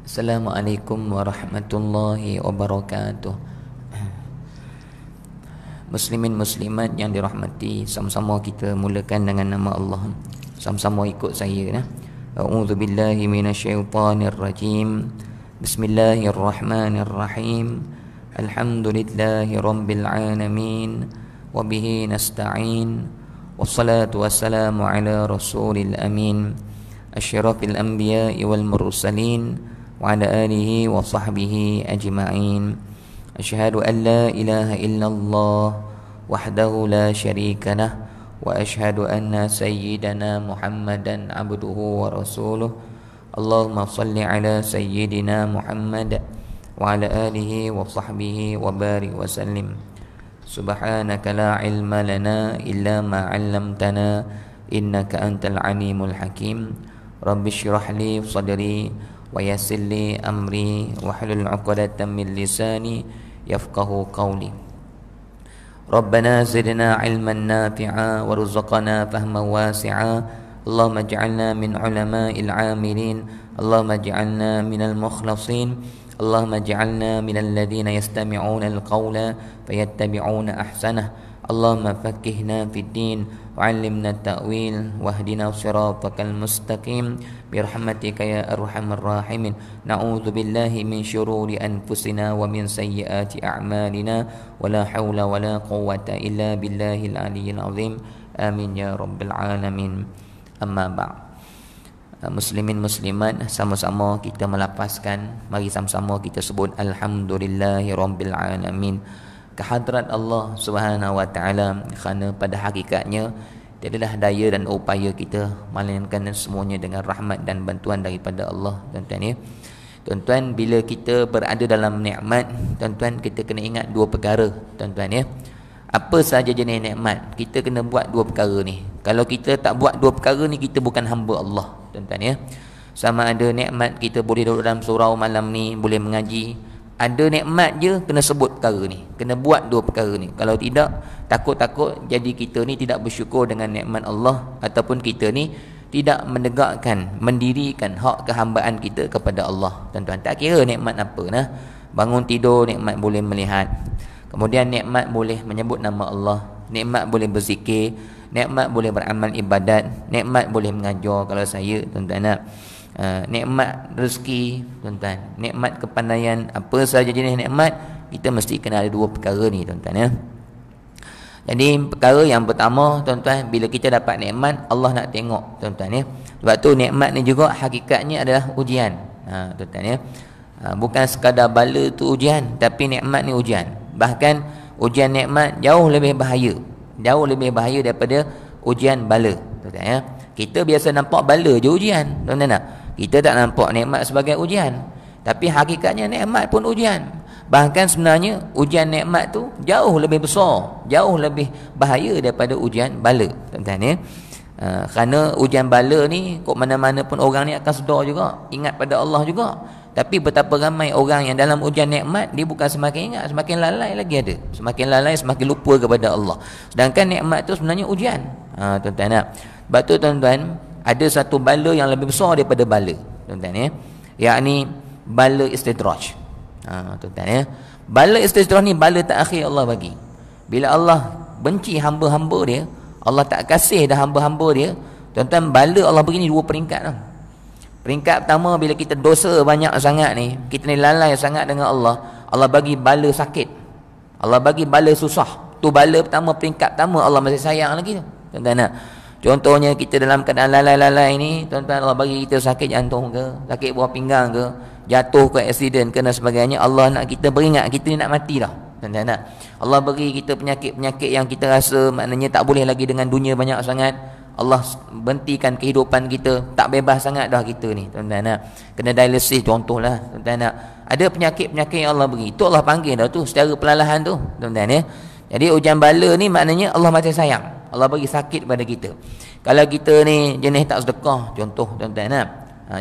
Assalamualaikum warahmatullahi wabarakatuh. Muslimin muslimat yang dirahmati, sama-sama kita mulakan dengan nama Allah. Sama-sama ikut saya. A'udzu billahi minasyaitonir rajim. Bismillahirrahmanirrahim. Alhamdulillahi rabbil alamin wa bihi nasta'in. Wassalatu wassalamu ala rasulil amin. Asyrafil anbiya'i wal mursalin wa ala alihi wa sahbihi ajma'in. Asyhadu an la ilaha illallah wahdahu la syarika lah wa asyhadu anna sayyidana Muhammadan abduhu wa rasuluh. Allahumma salli ala sayyidina Muhammad wa ala alihi wa sahbihi wa barik wa sallim. Subhanaka la ilma lana illa ma 'allamtana innaka antal alimul hakim. Rabbi shrah li sadri wa yassir li amri wahlul 'uqdatam min lisani yafqahu qawli. Rabbana zidna 'ilman nafi'a warzuqna fahman wasi'a. Allahumma ij'alna min 'ulama'il 'amilin. Allahumma ij'alna minal mukhlasin. Allahumma ij'alna minal ladzina yastami'una al-qawla fayattabi'una ahsanah. Allahumma faqqihna fid din wa 'allimna at-ta'wil wahdina shiratal mustaqim birahmatika ya arhamar rahimin. Na'udzu billahi min syururi anfusina wa min sayyiati a'malina wa la haula wa la quwwata illa billahil aliyyil azim. Amin ya rabbal alamin. Amma ba'd. Muslimin muslimat, sama-sama kita melapaskan, mari sama-sama kita sebut alhamdulillahi rabbil alamin kehadrat Allah Subhanahu wa taala, kerana pada hakikatnya tiadalah daya dan upaya kita melainkan semuanya dengan rahmat dan bantuan daripada Allah, tuan-tuan ya. Tuan-tuan, bila kita berada dalam nikmat, tuan-tuan kita kena ingat dua perkara, tuan-tuan ya. Apa sahaja jenis nikmat, kita kena buat dua perkara ni. Kalau kita tak buat dua perkara ni, kita bukan hamba Allah, tuan-tuan ya. Sama ada nikmat kita boleh duduk dalam surau malam ni, boleh mengaji. Ada nikmat je kena sebut perkara ni, kena buat dua perkara ni. Kalau tidak, takut-takut jadi kita ni tidak bersyukur dengan nikmat Allah, ataupun kita ni tidak menegakkan, mendirikan hak kehambaan kita kepada Allah. Tuan-tuan, tak kira nikmat apa nah. Bangun tidur nikmat boleh melihat, kemudian nikmat boleh menyebut nama Allah, nikmat boleh berzikir, nikmat boleh beramal ibadat, nikmat boleh mengajar kalau saya, tuan-tuan nak. Nikmat rezeki, tuan-tuan, nikmat kepandaian, apa sahaja jenis nikmat, kita mesti kena ada dua perkara ni, tuan-tuan ya. Jadi perkara yang pertama, tuan-tuan, bila kita dapat nikmat, Allah nak tengok, tuan-tuan ya. Sebab tu nikmat ni juga hakikatnya adalah ujian, tuan-tuan ya. Bukan sekadar bala tu ujian, tapi nikmat ni ujian. Bahkan ujian nikmat jauh lebih bahaya, jauh lebih bahaya daripada ujian bala, tuan-tuan ya. Kita biasa nampak bala je ujian, tuan-tuan tak? Kita tak nampak nikmat sebagai ujian, tapi hakikatnya nikmat pun ujian. Bahkan sebenarnya ujian nikmat tu jauh lebih besar, jauh lebih bahaya daripada ujian bala, tuan-tuan ya. Kerana ujian bala ni kok mana-mana pun orang ni akan sedar juga, ingat pada Allah juga. Tapi betapa ramai orang yang dalam ujian nikmat, dia bukan semakin ingat, semakin lalai lagi ada. Semakin lalai, semakin lupa kepada Allah. Sedangkan nikmat tu sebenarnya ujian. Tuan-tuan nak. Sebab tu tuan-tuan, ada satu bala yang lebih besar daripada bala, tuan-tuan ya. Yakni bala istidraj. Tuan-tuan ya. Bala istidraj ni bala terakhir Allah bagi. Bila Allah benci hamba-hamba dia, Allah tak kasih dah hamba-hamba dia, tuan-tuan, bala Allah bagi ni dua peringkat tau. Peringkat pertama, bila kita dosa banyak sangat ni, kita ni lalai sangat dengan Allah, Allah bagi bala sakit, Allah bagi bala susah. Tu bala pertama, peringkat pertama, Allah masih sayang lagi tu, tuan-tuan nak. Contohnya kita dalam keadaan lalai-lalai ni, tuan-tuan, Allah bagi kita sakit jantung ke, sakit buah pinggang ke, jatuh ke, aksiden ke dan sebagainya, Allah nak kita beringat kita ni nak mati dah, tuan-tuan nak. Allah bagi kita penyakit-penyakit yang kita rasa maknanya tak boleh lagi dengan dunia banyak sangat. Allah bentikan kehidupan kita, tak bebas sangat dah kita ni, tuan-tuan nak. Kena dialisis contohlah, tuan-tuan nak. Ada penyakit-penyakit yang Allah beri, tu Allah panggil dah tu secara perlahan tu, tuan-tuan ya. Jadi ujian bala ni maknanya Allah masih sayang, Allah bagi sakit pada kita. Kalau kita ni jenis tak sedekah, contoh tuan-tuan nak,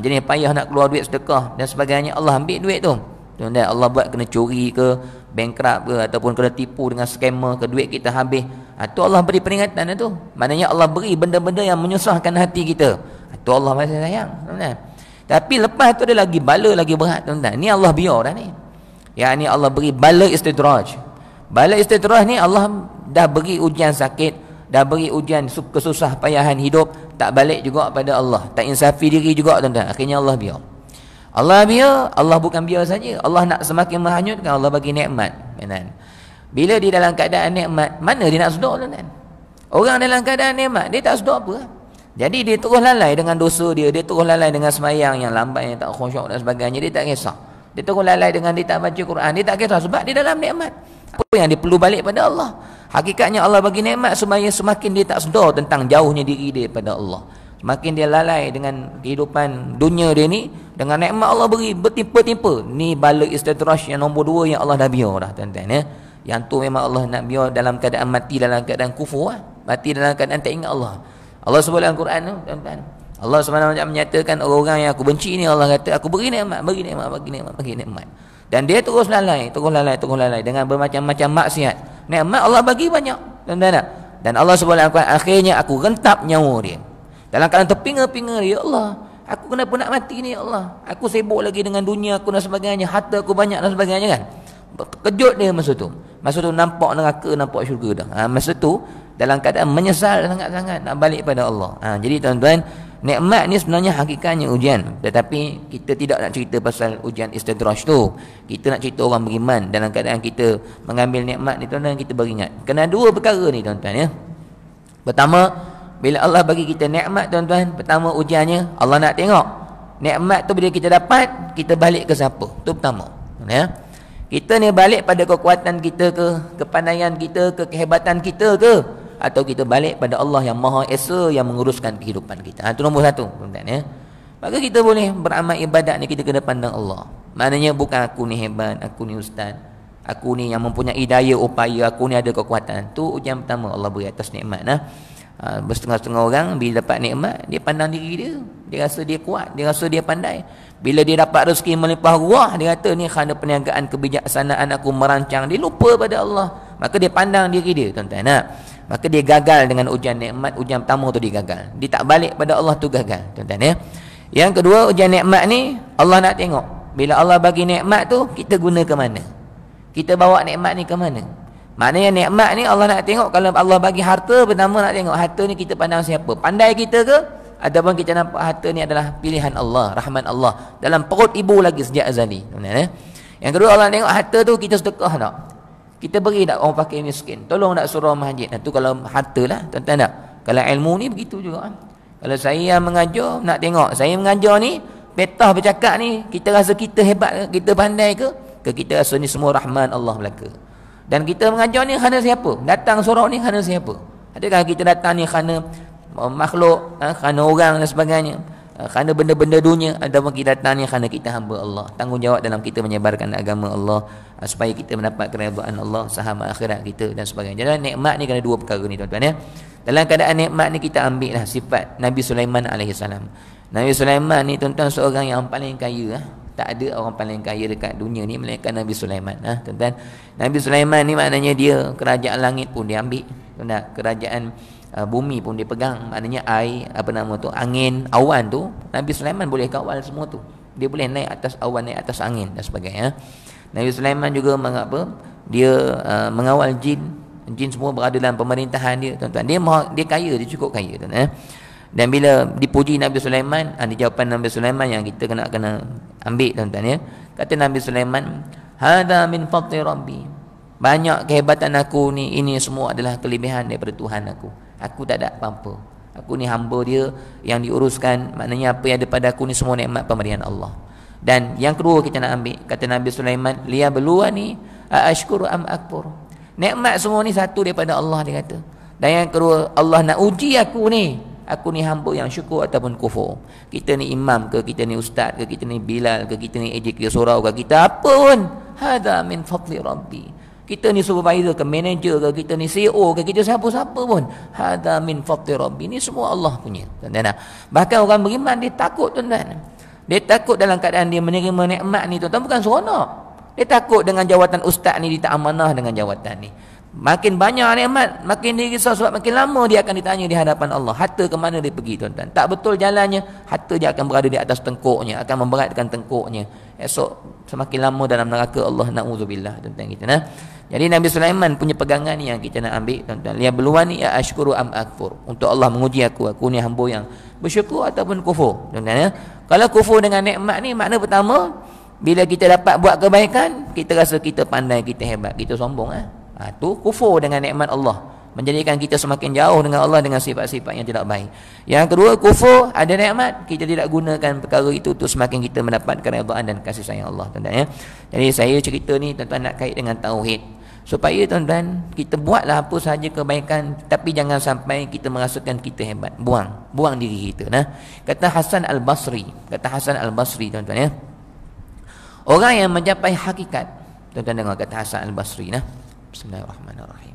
jenis payah nak keluar duit sedekah dan sebagainya, Allah ambil duit tu, tuan-tuan. Allah buat kena curi ke, bankrupt ke, ataupun kena tipu dengan scammer ke, duit kita habis, tu Allah beri peringatan tu. Maknanya Allah beri benda-benda yang menyusahkan hati kita, tu Allah masih sayang, tuan-tuan. Tapi lepas tu ada lagi bala lagi berat tuan-tuan. Ni Allah biar dah ni. Yang ni Allah beri bala istidraj. Bala istidraj ni Allah dah beri ujian sakit, dah beri ujian kesusah payahan hidup, tak balik juga pada Allah, tak insafi diri juga tuan-tuan. Akhirnya Allah biar. Allah biar, Allah bukan biar saja. Allah nak semakin menghanyutkan, Allah bagi nikmat. Kan? Bila dia dalam keadaan nikmat, mana dia nak sedar tuan-tuan? Orang dalam keadaan nikmat, dia tak sedar apa. Jadi dia terus lalai dengan dosa dia terus lalai dengan semayang yang lambat, yang tak khusyuk dan sebagainya, dia tak kisah. Dia terus lalai dengan dia tak baca Quran, dia tak kisah sebab dia dalam nikmat. Apa yang dia perlu balik pada Allah? Hakikatnya Allah bagi nikmat supaya semakin dia tak sedar tentang jauhnya diri dia pada Allah. Semakin dia lalai dengan kehidupan dunia dia ni, dengan nikmat Allah beri bertimpa-timpa. Ni bala istidraj yang nombor 2 yang Allah dah biar dah tuan-tuan ya. Yang tu memang Allah nak biar dalam keadaan mati dalam keadaan kufur lah. Mati dalam keadaan tak ingat Allah. Allah sebut dalam Quran tu tuan-tuan. Allah SWT menyatakan orang-orang yang aku benci ni, Allah kata aku beri nikmat, bagi nikmat, bagi nikmat, bagi nikmat. Dan dia terus lalai dengan bermacam-macam maksiat. Nikmat Allah bagi banyak tuan-tuan. Dan Allah sebut dalam Quran, akhirnya aku rentap nyawa dia. Dalam keadaan terpinga-pinga dia, ya Allah, aku kenapa nak mati ni ya Allah? Aku sibuk lagi dengan dunia aku dan sebagainya, harta aku banyak dan sebagainya kan. Kejut dia masa tu. Masa tu nampak neraka, nampak syurga dah. Masa tu dalam keadaan menyesal sangat-sangat nak balik pada Allah. Jadi tuan-tuan, nikmat ni sebenarnya hakikatnya ujian. Tetapi kita tidak nak cerita pasal ujian istidraj tu. Kita nak cerita orang beriman dalam keadaan kita mengambil nikmat ni tuan-tuan, kita beringat. Kena 2 perkara ni tuan-tuan ya. Pertama, bila Allah bagi kita nikmat tuan-tuan, pertama ujiannya Allah nak tengok nikmat tu bila kita dapat, kita balik ke siapa? Tu pertama ya. Kita ni balik pada kekuatan kita ke, kepandaian kita ke, kehebatan kita ke, atau kita balik pada Allah yang Maha Esa yang menguruskan kehidupan kita. Itu nombor 1 tuan-tuan ya. Maka kita boleh beramal ibadat ni, kita kena pandang Allah. Maknanya bukan aku ni hebat, aku ni ustaz, aku ni yang mempunyai daya upaya, aku ni ada kekuatan. Tu ujian pertama Allah beri atas nikmat bersetengah-setengah orang bila dapat nikmat, dia pandang diri dia, dia rasa dia kuat, dia rasa dia pandai. Bila dia dapat rezeki melimpah ruah, dia kata ni kerana perniagaan kebijaksanaan aku merancang. Dia lupa pada Allah, maka dia pandang diri dia tuan-tuan. Maka dia gagal dengan ujian nikmat. Ujian pertama tu dia gagal, dia tak balik pada Allah, tu gagal tuan-tuan ya. Yang kedua, ujian nikmat ni Allah nak tengok, bila Allah bagi nikmat tu kita guna ke mana, kita bawa nikmat ni ke mana. Maknanya nikmat ni Allah nak tengok. Kalau Allah bagi harta, pertama nak tengok harta ni kita pandang siapa, pandai kita ke, ataupun kita nampak harta ni adalah pilihan Allah, rahmat Allah dalam perut ibu lagi sejak azali. Yang kedua, Allah tengok harta tu kita sedekah tak, kita beri tak orang pakai miskin, tolong tak surau masjid. Itu kalau harta lah tuan-tuan tak. Kalau ilmu ni begitu juga. Kalau saya yang mengajar, nak tengok saya mengajar ni, petah bercakap ni, kita rasa kita hebat ke, kita pandai ke kita rasa ni semua rahman Allah belaka. Dan kita mengajar ni kerana siapa? Datang surau ni kerana siapa? Adakah kita datang ni kerana makhluk, kerana orang dan sebagainya, kerana benda-benda dunia? Ataupun kita datang ni kerana kita hamba Allah, tanggungjawab dalam kita menyebarkan agama Allah, supaya kita mendapat keredaan Allah, saham akhirat kita dan sebagainya. Jadi nikmat ni kena 2 perkara ni tuan-tuan ya. Dalam keadaan nikmat ni kita ambil lah sifat Nabi Sulaiman AS. Nabi Sulaiman ni tuan-tuan seorang yang paling kaya. Tak ada orang paling kaya dekat dunia ni melainkan Nabi Sulaiman. Tuan-tuan, Nabi Sulaiman ni maknanya dia kerajaan langit pun dia ambil, kerajaan bumi pun dia pegang. Maknanya air, angin, awan tu Nabi Sulaiman boleh kawal semua tu. Dia boleh naik atas awan, naik atas angin dan sebagainya. Nabi Sulaiman juga dia mengawal jin semua berada dalam pemerintahan dia tuan-tuan. Dia kaya, dia cukup kaya tuan-tuan. Dan bila dipuji Nabi Sulaiman, ada jawapan Nabi Sulaiman yang kita kena ambil tuan-tuan ya. Kata Nabi Sulaiman, hadza min fadli rabbi, banyak kehebatan aku ni, ini semua adalah kelebihan daripada Tuhan aku. Aku tak ada apa-apa, aku ni hamba dia yang diuruskan. Maknanya apa yang ada pada aku ni semua nikmat pemberian Allah. Dan yang kedua kita nak ambil, kata Nabi Sulaiman, liyabluwani aashkuru am akfur. Nikmat semua ni satu daripada Allah, dia kata. Dan yang kedua, Allah nak uji aku ni hamba yang syukur ataupun kufur. Kita ni imam ke, kita ni ustaz ke, kita ni Bilal ke, kita ni ejek ke surau ke, kita apa pun, hadza min fadli rabbi. Kita ni supervisor ke, manager ke, kita ni CEO ke, kita siapa-siapa pun, hadza min fadli rabbi. Ni semua Allah punya tuan-tuan. Bahkan orang beriman dia takut tuan-tuan. Dia takut dalam keadaan dia menerima nikmat ni tuan-tuan, bukan seronok. Dia takut dengan jawatan ustaz ni, dia tak amanah dengan jawatan ni. Makin banyak nikmat, makin dia risau sebab makin lama dia akan ditanya di hadapan Allah. Harta ke mana dia pergi, tuan-tuan? Tak betul jalannya, harta dia akan berada di atas tengkuknya, akan memberatkan tengkuknya. Esok semakin lama dalam neraka Allah, na'udzubillah, tuan-tuan kita. Nah. Jadi Nabi Sulaiman punya pegangan ni yang kita nak ambil, tuan-tuan. Lihat beluan ni, ya ashkuru am akfur. Untuk Allah menguji aku ni hamba yang bersyukur ataupun kufur, tuan-tuan ya. Kalau kufur dengan nikmat ni, makna pertama, bila kita dapat buat kebaikan, kita rasa kita pandai, kita hebat, kita sombong tu kufur dengan nikmat Allah, menjadikan kita semakin jauh dengan Allah dengan sifat-sifat yang tidak baik. Yang kedua, kufur ada nikmat, kita tidak gunakan perkara itu untuk semakin kita mendapatkan redaan dan kasih sayang Allah, tuan-tuan ya. Jadi saya cerita ni, tuan-tuan, nak kait dengan tauhid, supaya tuan-tuan kita buatlah apa sahaja kebaikan, tapi jangan sampai kita merasakan kita hebat. Buang diri kita. Kata Hasan Al-Basri, tuan-tuan ya, orang yang mencapai hakikat, tuan-tuan dengar kata Hasan Al-Basri. Bismillahirrahmanirrahim.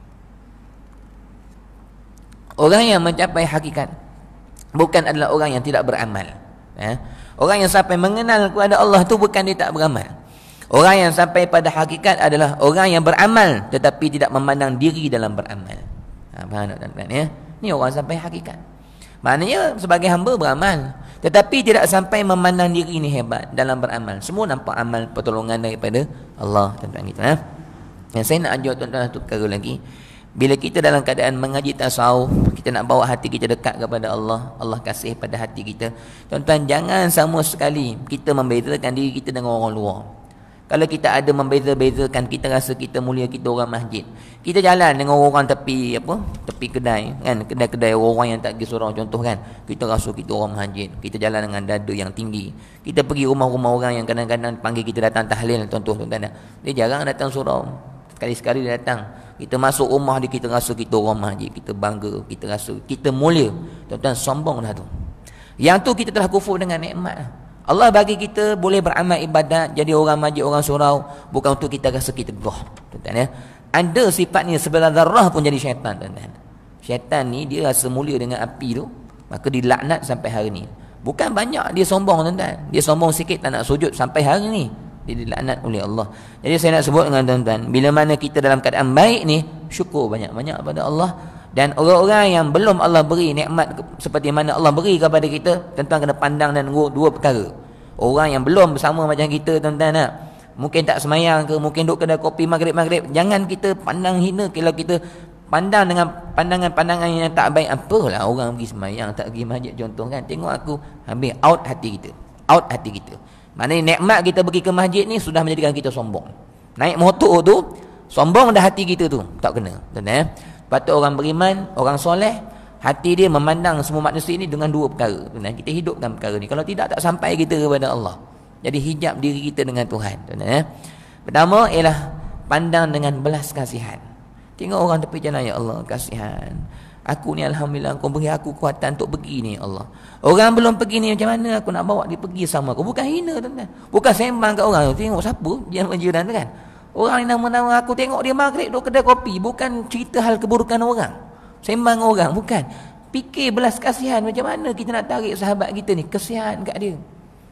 Orang yang mencapai hakikat bukan adalah orang yang tidak beramal. Orang yang sampai mengenal kepada Allah tu bukan dia tak beramal. Orang yang sampai pada hakikat adalah orang yang beramal tetapi tidak memandang diri dalam beramal. Faham tak, tuan-tuan ya? Ni orang sampai hakikat. Maknanya sebagai hamba beramal, tetapi tidak sampai memandang diri ni hebat dalam beramal. Semua nampak amal pertolongan daripada Allah, tuan-tuan kita. Yang saya nak ajar tuan-tuan satu perkara lagi. Bila kita dalam keadaan mengaji tasawuf, kita nak bawa hati kita dekat kepada Allah, Allah kasih pada hati kita. Tuan-tuan, jangan sama sekali kita membezakan diri kita dengan orang luar. Kalau kita ada membeza-bezakan, kita rasa kita mulia, kita orang masjid. Kita jalan dengan orang tepi tepi kedai kan, kedai-kedai orang yang tak pergi surau contoh kan. Kita rasa kita orang masjid. Kita jalan dengan dada yang tinggi. Kita pergi rumah-rumah orang yang kadang-kadang panggil kita datang tahlil contoh, tuan-tuan. Dia jarang datang surau. Sekali-sekali dia datang. Kita masuk rumah dia, kita rasa kita orang masjid, kita bangga, kita rasa kita mulia. Tuan-tuan, sombong dah tu. Yang tu kita telah kufur dengan nikmat. Allah bagi kita boleh beramal ibadat, jadi orang masjid, orang surau, bukan untuk kita rasa kita gerah, tuan-tuan ya. Ada sifatnya sebelah zarrah pun jadi syaitan, tuan-tuan. Syaitan ni dia rasa mulia dengan api tu, maka dilaknat sampai hari ni. Bukan banyak dia sombong, tuan-tuan. Dia sombong sikit tak nak sujud sampai hari ni, dia dilaknat oleh Allah. Jadi saya nak sebut dengan tuan-tuan, bila mana kita dalam keadaan baik ni, syukur banyak-banyak pada Allah. Dan orang-orang yang belum Allah beri nikmat seperti mana Allah beri kepada kita, tuan-tuan kena pandang dan dua perkara. Orang yang belum bersama macam kita, tuan-tuan mungkin tak semayang ke, mungkin duduk kedai kopi maghrib-maghrib, jangan kita pandang hina. Kalau kita pandang dengan pandangan-pandangan yang tak baik, apalah orang pergi semayang, tak pergi masjid contoh kan, tengok aku, habis out hati kita. Maknanya nikmat kita pergi ke masjid ni sudah menjadikan kita sombong. Naik motor tu sombong dah hati kita tu, tak kena, tuan-tuan. Patut orang beriman, orang soleh, hati dia memandang semua manusia ini dengan dua perkara. Kita hidupkan perkara ni. Kalau tidak, tak sampai kita kepada Allah. Jadi hijab diri kita dengan Tuhan. Pertama ialah pandang dengan belas kasihan. Tengok orang tepi jalan, ya Allah, kasihan. Aku ni alhamdulillah, kau beri aku kuatan untuk pergi ni, ya Allah. Orang belum pergi ni, macam mana aku nak bawa dia pergi sama aku? Bukan hina, tuan-tuan. Bukan sembang kat orang. Tengok siapa dia menjiran kan. Orang ni nama-nama aku tengok dia maghrib duduk kedai kopi. Bukan cerita hal keburukan orang, sembang orang, bukan. Fikir belas kasihan, macam mana kita nak tarik sahabat kita ni, kasihan kat dia.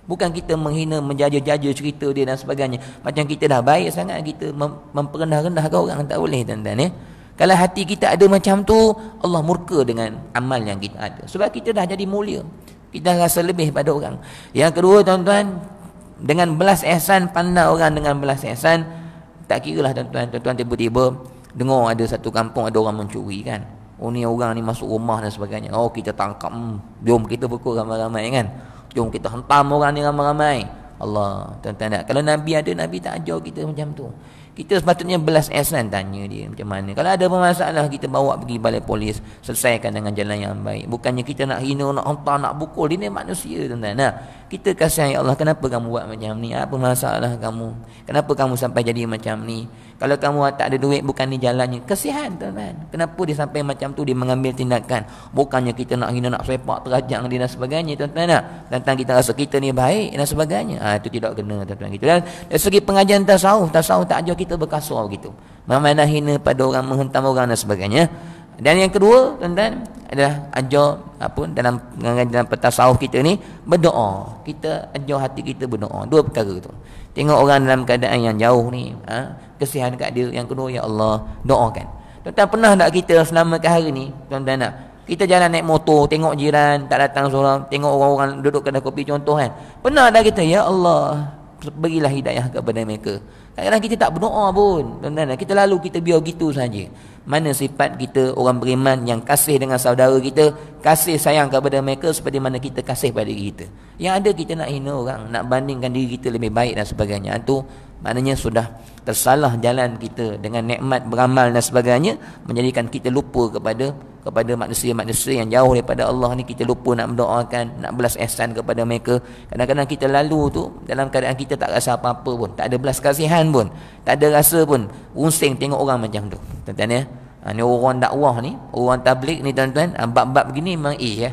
Bukan kita menghina, menjaja-jaja cerita dia dan sebagainya. Macam kita dah baik sangat, kita memperendah-rendahkan orang, tak boleh, tuan-tuan ya. Kalau hati kita ada macam tu, Allah murka dengan amal yang kita ada. Sebab kita dah jadi mulia, kita rasa lebih pada orang. Yang kedua, tuan-tuan, dengan belas ihsan, pandang orang dengan belas ihsan. Tak kira lah, tuan-tuan, tiba-tiba dengar ada satu kampung ada orang mencuri kan. Oh ni orang ni masuk rumah dan sebagainya. Oh kita tangkap, jom kita pukul ramai-ramai kan. Jom kita hentam orang ni ramai-ramai. Allah, tuan-tuan, kalau Nabi ada, Nabi tak ajar kita macam tu. Kita sepatutnya belas ihsan, tanya dia macam mana. Kalau ada masalah, kita bawa pergi balai polis, selesaikan dengan jalan yang baik. Bukannya kita nak hina, nak hentam, nak pukul. Dia ni manusia, tuan-tuan. Kita kasihan, ya Allah, kenapa kamu buat macam ni? Apa masalah kamu? Kenapa kamu sampai jadi macam ni? Kalau kamu tak ada duit, bukan ni jalannya. Kasihan, tuan-tuan. Kenapa dia sampai macam tu, dia mengambil tindakan? Bukannya kita nak hina, nak sepak terajang dia dan sebagainya, tuan-tuan. Tentang kita rasa kita ni baik dan sebagainya. Itu tidak kena, tuan-tuan. Dan dari segi pengajian tasawuf tak ajar kita berkasual gitu, memandang hina pada orang, menghentam orang dan sebagainya. Dan yang kedua, tuan-tuan, adalah ajar dalam tasawuf kita ni, berdoa. Kita ajar hati kita berdoa. Dua perkara tu. Tengok orang dalam keadaan yang jauh ni, kesian kat dia. Yang kedua, ya Allah, doakan. Tuan-tuan pernah tak kita selama ke hari ni, tuan-tuan nak kita jalan naik motor, tengok jiran tak datang seorang, tengok orang-orang duduk kedai kopi contoh kan. Pernah tak kita, ya Allah, berilah hidayah kepada mereka. Kadang-kadang kita tak berdoa pun, tuan-tuan. Kita lalu kita biar gitu saja. Mana sifat kita orang beriman yang kasih dengan saudara kita, kasih sayang kepada mereka seperti mana kita kasih pada diri kita. Yang ada kita nak hina orang, nak bandingkan diri kita lebih baik dan sebagainya. Itu maknanya sudah tersalah jalan kita dengan nikmat beramal dan sebagainya, menjadikan kita lupa kepada manusia-manusia yang jauh daripada Allah ni. Kita lupa nak mendoakan, nak belas ihsan kepada mereka. Kadang-kadang kita lalu tu dalam keadaan kita tak rasa apa-apa pun, tak ada belas kasihan pun, tak ada rasa pun, rusing tengok orang macam tu, tuan-tuan ya. Ni orang dakwah ni, orang tabligh ni tuan-tuan, bab-bab begini memang ya.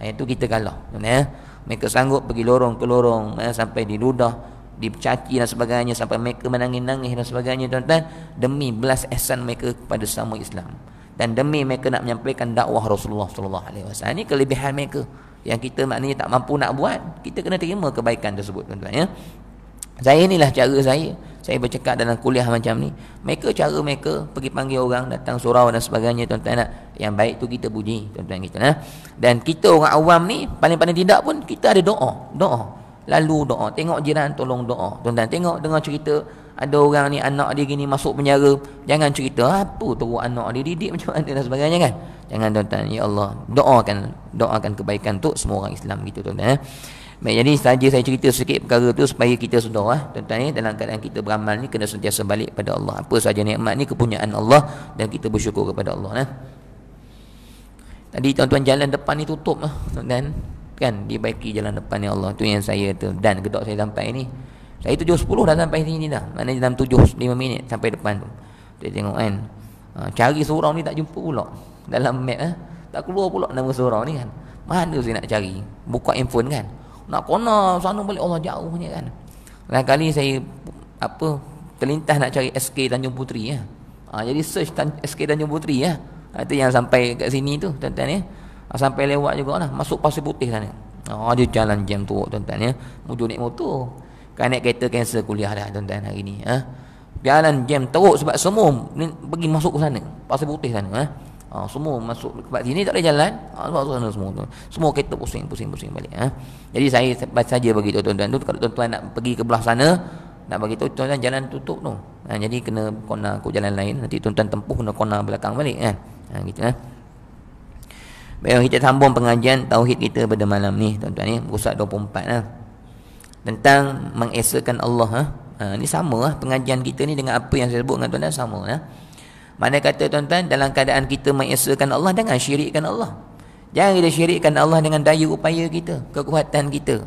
Itu kita kalah, tuan-tuan ya. Mereka sanggup pergi lorong ke lorong, sampai diludah, dicaci dan sebagainya, sampai mereka menangis-nangis dan sebagainya, tuan-tuan, demi belas ihsan mereka kepada sesama Islam, dan demi mereka nak menyampaikan dakwah Rasulullah sallallahu alaihi wasallam. Ini kelebihan mereka yang kita maknanya tak mampu nak buat. Kita kena terima kebaikan tersebut, tuan-tuan ya. Saya inilah cara saya bercakap dalam kuliah macam ni. Mereka cara mereka pergi panggil orang datang surau dan sebagainya, tuan-tuan nak. Yang baik tu kita puji, tuan-tuan kita nah. Dan kita orang awam ni paling-paling tidak pun kita ada doa. Lalu doa, tengok jiran tolong doa. Tuan-tuan tengok dengar cerita ada orang ni anak dia gini masuk penjara, jangan cerita apa tu anak dia didik macam mana dan sebagainya kan. Jangan, tuan-tuan. Ya Allah, doakan kebaikan untuk semua orang Islam gitu, tuan-tuan. Baik, jadi saja saya cerita sikit perkara tu supaya kita sedar tuan-tuan, dalam keadaan kita beramal ni kena sentiasa balik pada Allah. Apa saja nikmat ni kepunyaan Allah dan kita bersyukur kepada Allah. Tadi tuan-tuan jalan depan ni tutup tuan-tuan, kan dibaiki jalan depan ni Allah. Tu yang saya tu dan gedok saya sampai ni. Saya 7.10 dah sampai sini dah. Maknanya dalam 7-5 minit sampai depan tu. Kita tengok kan. Cari surau ni tak jumpa pula. Dalam map tak keluar pula nama surau ni kan. Mana saya nak cari? Buka handphone kan. Nak kona sana balik, Allah jauh punya kan. Lain kali saya terlintas nak cari SK Tanjung Puteri jadi search SK Tanjung Puteri itu yang sampai kat sini tu, tuan-tuan ya. Sampai lewat jugalah masuk Pasir Putih sana. Dia jalan jam tu, tuan-tuan ya. Muju naik motor. Kan naik kereta cancel kuliah dah, tuan-tuan hari ni Jalan jam teruk sebab semua ni pergi masuk ke sana, Pasir Putih sana semua masuk tempat sini tak boleh jalan. Masuk sana semua kereta pusing balik Jadi saya saja begitu, tuan-tuan tu. Kalau tuan-tuan nak pergi ke belah sana, nak bagi tahu tuan-tuan jalan tutup tu jadi kena kona ke jalan lain, nanti tuan-tuan tempuh kena kona belakang balik kan. Gitu Baik, kita sambung pengajian tauhid kita pada malam ni, tuan-tuan ya. Muka 24 tentang mengesakan Allah ni sama pengajian kita ni dengan apa yang saya sebut dengan tuan-tuan sama Mana kata tuan-tuan, dalam keadaan kita mengesakan Allah, jangan syirikkan Allah. Jangan kita syirikkan Allah dengan daya upaya kita, kekuatan kita.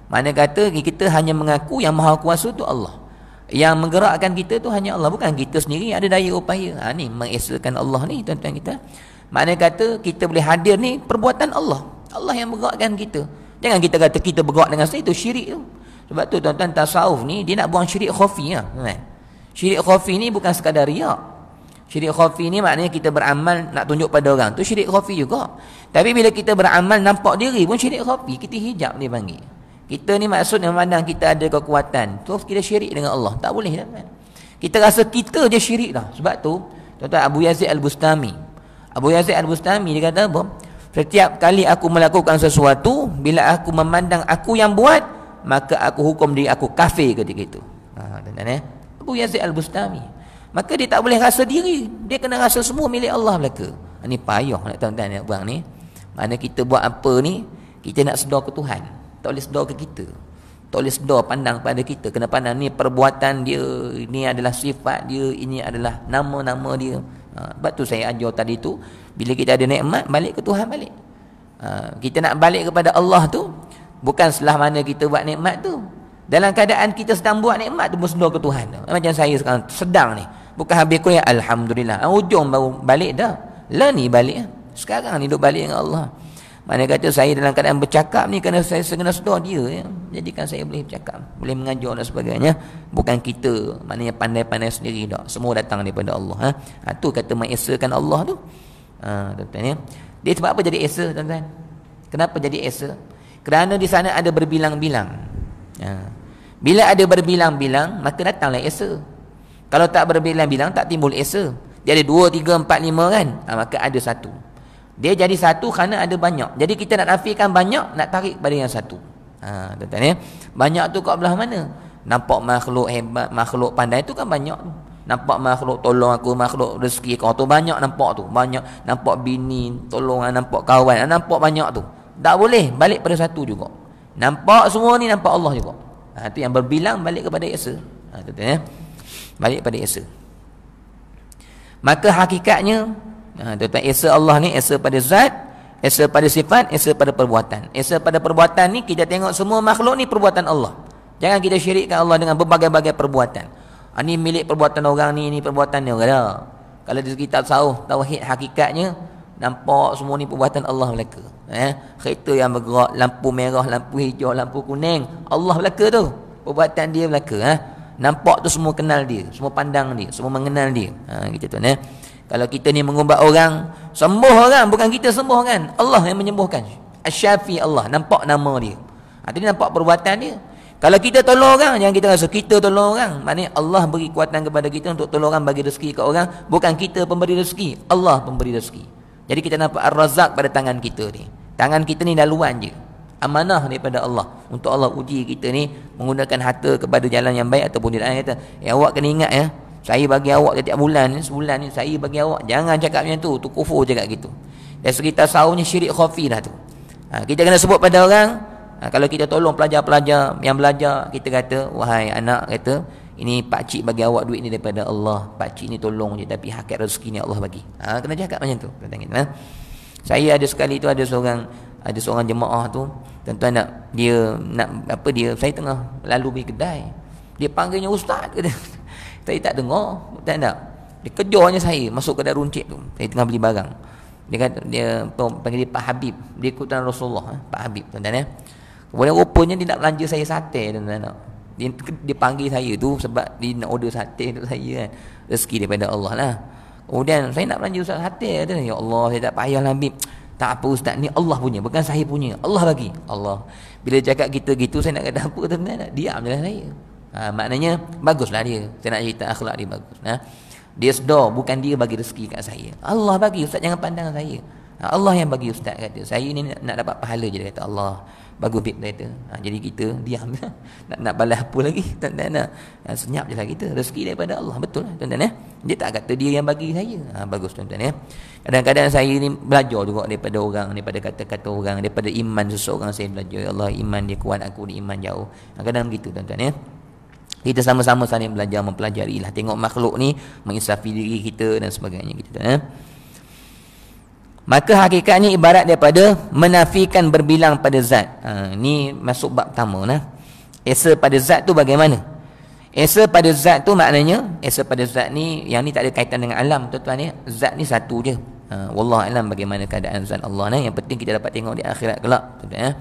Mana kata kita hanya mengaku yang maha kuasa tu Allah. Yang menggerakkan kita tu hanya Allah, bukan kita sendiri ada daya upaya. Ni mengesakan Allah ni, tuan-tuan kita. Mana kata kita boleh hadir ni perbuatan Allah. Allah yang menggerakkan kita. Jangan kita kata kita bergerak dengan saya, itu syirik tu. Sebab tu tuan-tuan, tasawuf ni dia nak buang syirik khafi Syirik khafi ni bukan sekadar riak. Syirik khafi ni maknanya kita beramal nak tunjuk pada orang, tu syirik khafi juga. Tapi bila kita beramal nampak diri pun syirik khafi, kita hijab dia panggil. Kita ni maksudnya memandang kita ada kekuatan, terus kita syirik dengan Allah, tak boleh kan. Kita rasa kita je syirik dah. Sebab tu tuan-tuan, Abu Yazid Al-Bustami dia kata apa? Setiap kali aku melakukan sesuatu, bila aku memandang aku yang buat, maka aku hukum diri aku kafir ketika itu. Tuan-tuan Abu Yazid Al-Bustami. Maka dia tak boleh rasa diri, dia kena rasa semua milik Allah belaka. Ini payah nak tuan-tuan nak buang ni. Mana kita buat apa ni, kita nak sedar ke Tuhan, tak boleh sedar ke kita, tak boleh sedar pandang pada kita. Kena pandang ni perbuatan dia, ini adalah sifat dia, ini adalah nama-nama dia. Sebab tu saya ajar tadi tu, bila kita ada nikmat, balik ke Tuhan balik. Kita nak balik kepada Allah tu bukan setelah mana kita buat nikmat tu. Dalam keadaan kita sedang buat nikmat tu, bersedar ke Tuhan. Macam saya sekarang sedang ni, bukan habis kuliah alhamdulillah, hujung baru balik dah. Lah ni balik sekarang ni duduk balik dengan Allah. Mana kata saya dalam keadaan bercakap ni, kerana saya kena sedar dia jadikan saya boleh bercakap, boleh mengajar dan sebagainya. Bukan kita maknanya pandai-pandai sendiri tak, semua datang daripada Allah. Tu kata mengesakan Allah tu. Tuan-tuan ya. Dia sebab apa jadi esa, tuan-tuan? Kenapa jadi esa? Kerana di sana ada berbilang-bilang. Bila ada berbilang-bilang, maka datanglah esa. Kalau tak berbilang-bilang, tak timbul esa. Dia ada 2, 3, 4, 5 kan. Maka ada satu. Dia jadi satu kerana ada banyak. Jadi kita nak nafikan banyak, nak tarik pada yang satu. Tuan-tuan ya. Banyak tu kat belah mana? Nampak makhluk hebat, makhluk pandai tu kan banyak tu. Nampak makhluk tolong aku, makhluk rezeki kau tu banyak nampak tu. Banyak nampak bini tolong, nampak kawan, nampak banyak tu. Tak boleh, balik pada satu juga. Nampak semua ni nampak Allah juga. Tu yang berbilang balik kepada Esa. Tuan-tuan ya. Balik pada Esa. Maka hakikatnya tuan-tuan, Esa Allah ni Esa pada zat, Esa pada sifat, Esa pada perbuatan. Esa pada perbuatan ni kita tengok semua makhluk ni perbuatan Allah. Jangan kita syirikkan Allah dengan berbagai-bagai perbuatan. Ini milik perbuatan orang ni, ini perbuatan ni orang dah. Kalau di kitab tauhid hakikatnya nampak semua ni perbuatan Allah belaka. Kereta yang bergerak, lampu merah, lampu hijau, lampu kuning, Allah belaka tu. Perbuatan dia belaka. Nampak tu semua kenal dia, semua pandang dia, semua mengenal dia. Gitu tu. Kalau kita ni mengubah orang, sembuh orang, bukan kita sembuh kan, Allah yang menyembuhkan. Asy-Syafi Allah, nampak nama dia. Tadi nampak perbuatan dia. Kalau kita tolong orang, jangan kita rasa kita tolong orang. Maknanya Allah beri kuatan kepada kita untuk tolong orang, bagi rezeki ke orang. Bukan kita pemberi rezeki, Allah pemberi rezeki. Jadi kita nampak Ar-Razzaq pada tangan kita ni. Tangan kita ni laluan je. Amanah daripada Allah. Untuk Allah uji kita ni menggunakan harta kepada jalan yang baik ataupun tidak. Kata, awak kena ingat ya, saya bagi awak setiap bulan ni, sebulan ni saya bagi awak. Jangan cakap macam tu kufur cakap gitu. Dari segi tasawufnya syirik khafi dah tu. Kita kena sebut pada orang. Kalau kita tolong pelajar-pelajar yang belajar, kita kata, wahai anak, kata, ini pakcik bagi awak duit ni daripada Allah. Pakcik ni tolong je, tapi hakikat rezeki ni Allah bagi. Kena cakap macam tu. Saya ada sekali tu ada seorang jemaah tu, tuan-tuan saya tengah lalu pergi kedai. Dia panggilnya ustaz kata. Saya tak dengar, tak. Dia kejarnya saya masuk kedai runcit tu. Saya tengah beli barang. Dia kata dia panggil dia Pak Habib. Dia ikutan Rasulullah, Pak Habib, tuan-tuan ya. Kemudian rupanya dia nak belanja saya sate, tuan-tuan. Dia panggil saya tu sebab dia nak order sate untuk saya kan. Rezeki daripada Allah lah. Kemudian saya nak belanja ustaz sate, kata, ya Allah, saya tak payah lah Habib. Tak apa ustaz, ni Allah punya, bukan saya punya. Allah bagi. Allah. Bila cakap kita gitu, saya nak kata apa, tuan-tuan? Diam je lah saya. Maknanya baguslah dia. Saya nak cerita akhlak dia bagus. Dia sedar bukan dia bagi rezeki kat saya. Allah bagi, ustaz jangan pandang saya. Allah yang bagi ustaz, kata. Saya ni nak dapat pahala je, dia kata. Allah bagus bib, dia kata. Jadi kita diam je. nak balas apa lagi? Tak nak. Senyap je lah kita. Rezeki daripada Allah. Betul lah tuan-tuan ya. Dia tak kata dia yang bagi saya. Bagus tuan-tuan ya. Kadang-kadang saya ni belajar juga daripada orang, daripada kata-kata orang, daripada iman seseorang saya belajar. Ya Allah, iman dia kuat, aku ni iman jauh. Kadang-kadang begitu tuan-tuan ya. Kita sama-sama saling belajar, mempelajari lah. Tengok makhluk ni, menginsafi diri kita dan sebagainya gitu tuan. Maka hakikatnya ibarat daripada menafikan berbilang pada zat. Ni masuk bab pertama nah. Esa pada zat tu bagaimana? Esa pada zat tu maknanya, esa pada zat ni, yang ni tak ada kaitan dengan alam tuan-tuan ya. Zat ni satu je. Wallahu alam bagaimana keadaan zat Allah ni. Yang penting kita dapat tengok di akhirat kelak tuan-tuan ya.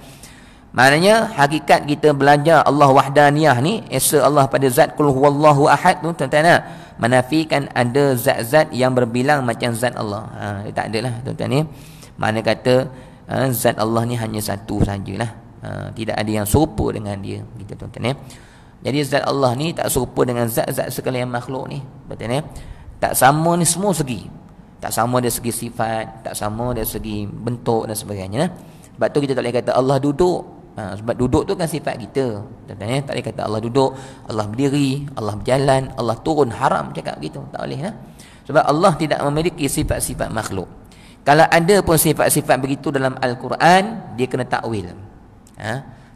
Maknanya hakikat kita belajar Allah wahdaniyah ni, esa Allah pada zat qul huwallahu ahad tu tuan-tuan, menafikan ada zat-zat yang berbilang macam zat Allah. Tak ada lah tuan-tuan ni. Mana kata zat Allah ni hanya satu sajalah. Tidak ada yang serupa dengan dia gitu tuan-tuan ya. Jadi zat Allah ni tak serupa dengan zat-zat sekalian makhluk ni tuan-tuan ya. Tak sama ni semua segi. Tak sama dari segi sifat, tak sama dari segi bentuk dan sebagainya. Sebab tu kita tak boleh kata Allah duduk. Sebab duduk tu kan sifat kita. Tak boleh kata Allah duduk, Allah berdiri, Allah berjalan, Allah turun. Haram cakap begitu. Tak boleh lah. Sebab Allah tidak memiliki sifat-sifat makhluk. Kalau ada pun sifat-sifat begitu dalam Al-Quran, dia kena takwil.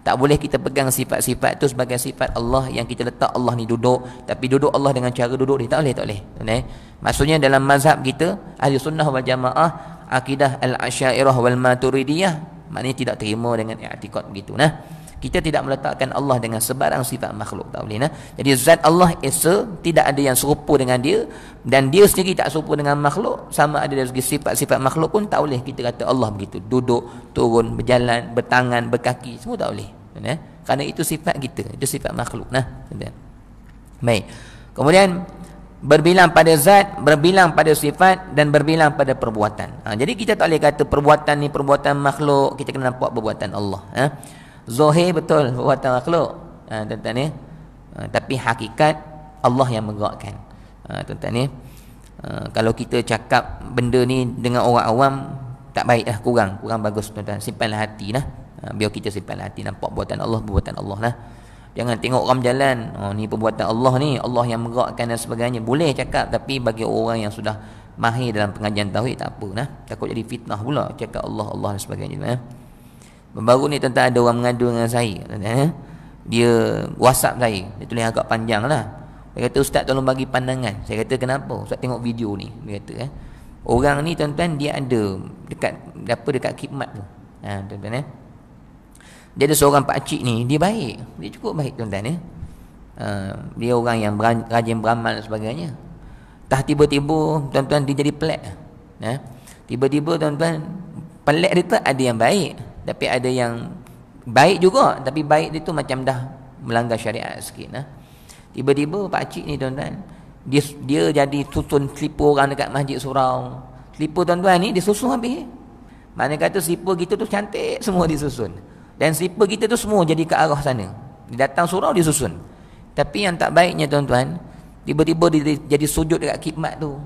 Tak boleh kita pegang sifat-sifat tu sebagai sifat Allah yang kita letak Allah ni duduk, tapi duduk Allah dengan cara duduk dia. Tak boleh, tak boleh. Maksudnya dalam mazhab kita, Ahli Sunnah wal Jamaah, akidah Al-Asy'ariyah wal Maturidiyah, maknanya tidak terima dengan i'tikad begitu nah. Kita tidak meletakkan Allah dengan sebarang sifat makhluk, tak boleh nah. Jadi zat Allah esa, tidak ada yang serupa dengan dia, dan dia sendiri tak serupa dengan makhluk. Sama ada dari segi sifat-sifat makhluk pun tak boleh kita kata Allah begitu, duduk, turun, berjalan, bertangan, berkaki, semua tak boleh nah. Kerana itu sifat kita, itu sifat makhluk nah. Baik. Kemudian berbilang pada zat, berbilang pada sifat, dan berbilang pada perbuatan. Jadi kita tak boleh kata perbuatan ni perbuatan makhluk, kita kena nampak perbuatan Allah. Zahir betul perbuatan makhluk, tuan-tuan ni. Tapi hakikat Allah yang menggerakkan. Tuan-tuan ni. Kalau kita cakap benda ni dengan orang awam, tak baik lah, kurang bagus tuan-tuan. Simpanlah hati lah. Biar kita simpanlah hati, nampak perbuatan Allah lah. Jangan tengok orang berjalan, ni perbuatan Allah ni, Allah yang menggerakkan dan sebagainya. Boleh cakap, tapi bagi orang yang sudah mahir dalam pengajian tauhid, tak apa lah. Takut jadi fitnah pula cakap Allah dan sebagainya. Baru ni tuan-tuan ada orang mengadu dengan saya, dia WhatsApp saya, dia tulis agak panjang lah. Dia kata, Ustaz tolong bagi pandangan. Saya kata, kenapa? Ustaz tengok video ni. Dia kata, orang ni tuan-tuan, dia ada dekat khidmat tu. Tuan-tuan, dia ada seorang pakcik ni, dia baik. Dia cukup baik tuan-tuan. Dia orang yang rajin beramal dan sebagainya. Tiba-tiba tuan-tuan, dia jadi pelik. Tiba-tiba tuan-tuan, pelik dia tu ada yang baik, tapi ada yang baik juga, tapi baik dia tu macam dah melanggar syariat sikit. Tiba-tiba pakcik ni tuan-tuan, dia jadi susun slipper orang dekat masjid surau. Slipper tuan-tuan ni dia susun habis. Mana kata slipper kita tu cantik, semua disusun. Dan slipper kita tu semua jadi ke arah sana. Dia datang surau, dia susun. Tapi yang tak baiknya tuan-tuan, tiba-tiba dia jadi sujud dekat khidmat tu.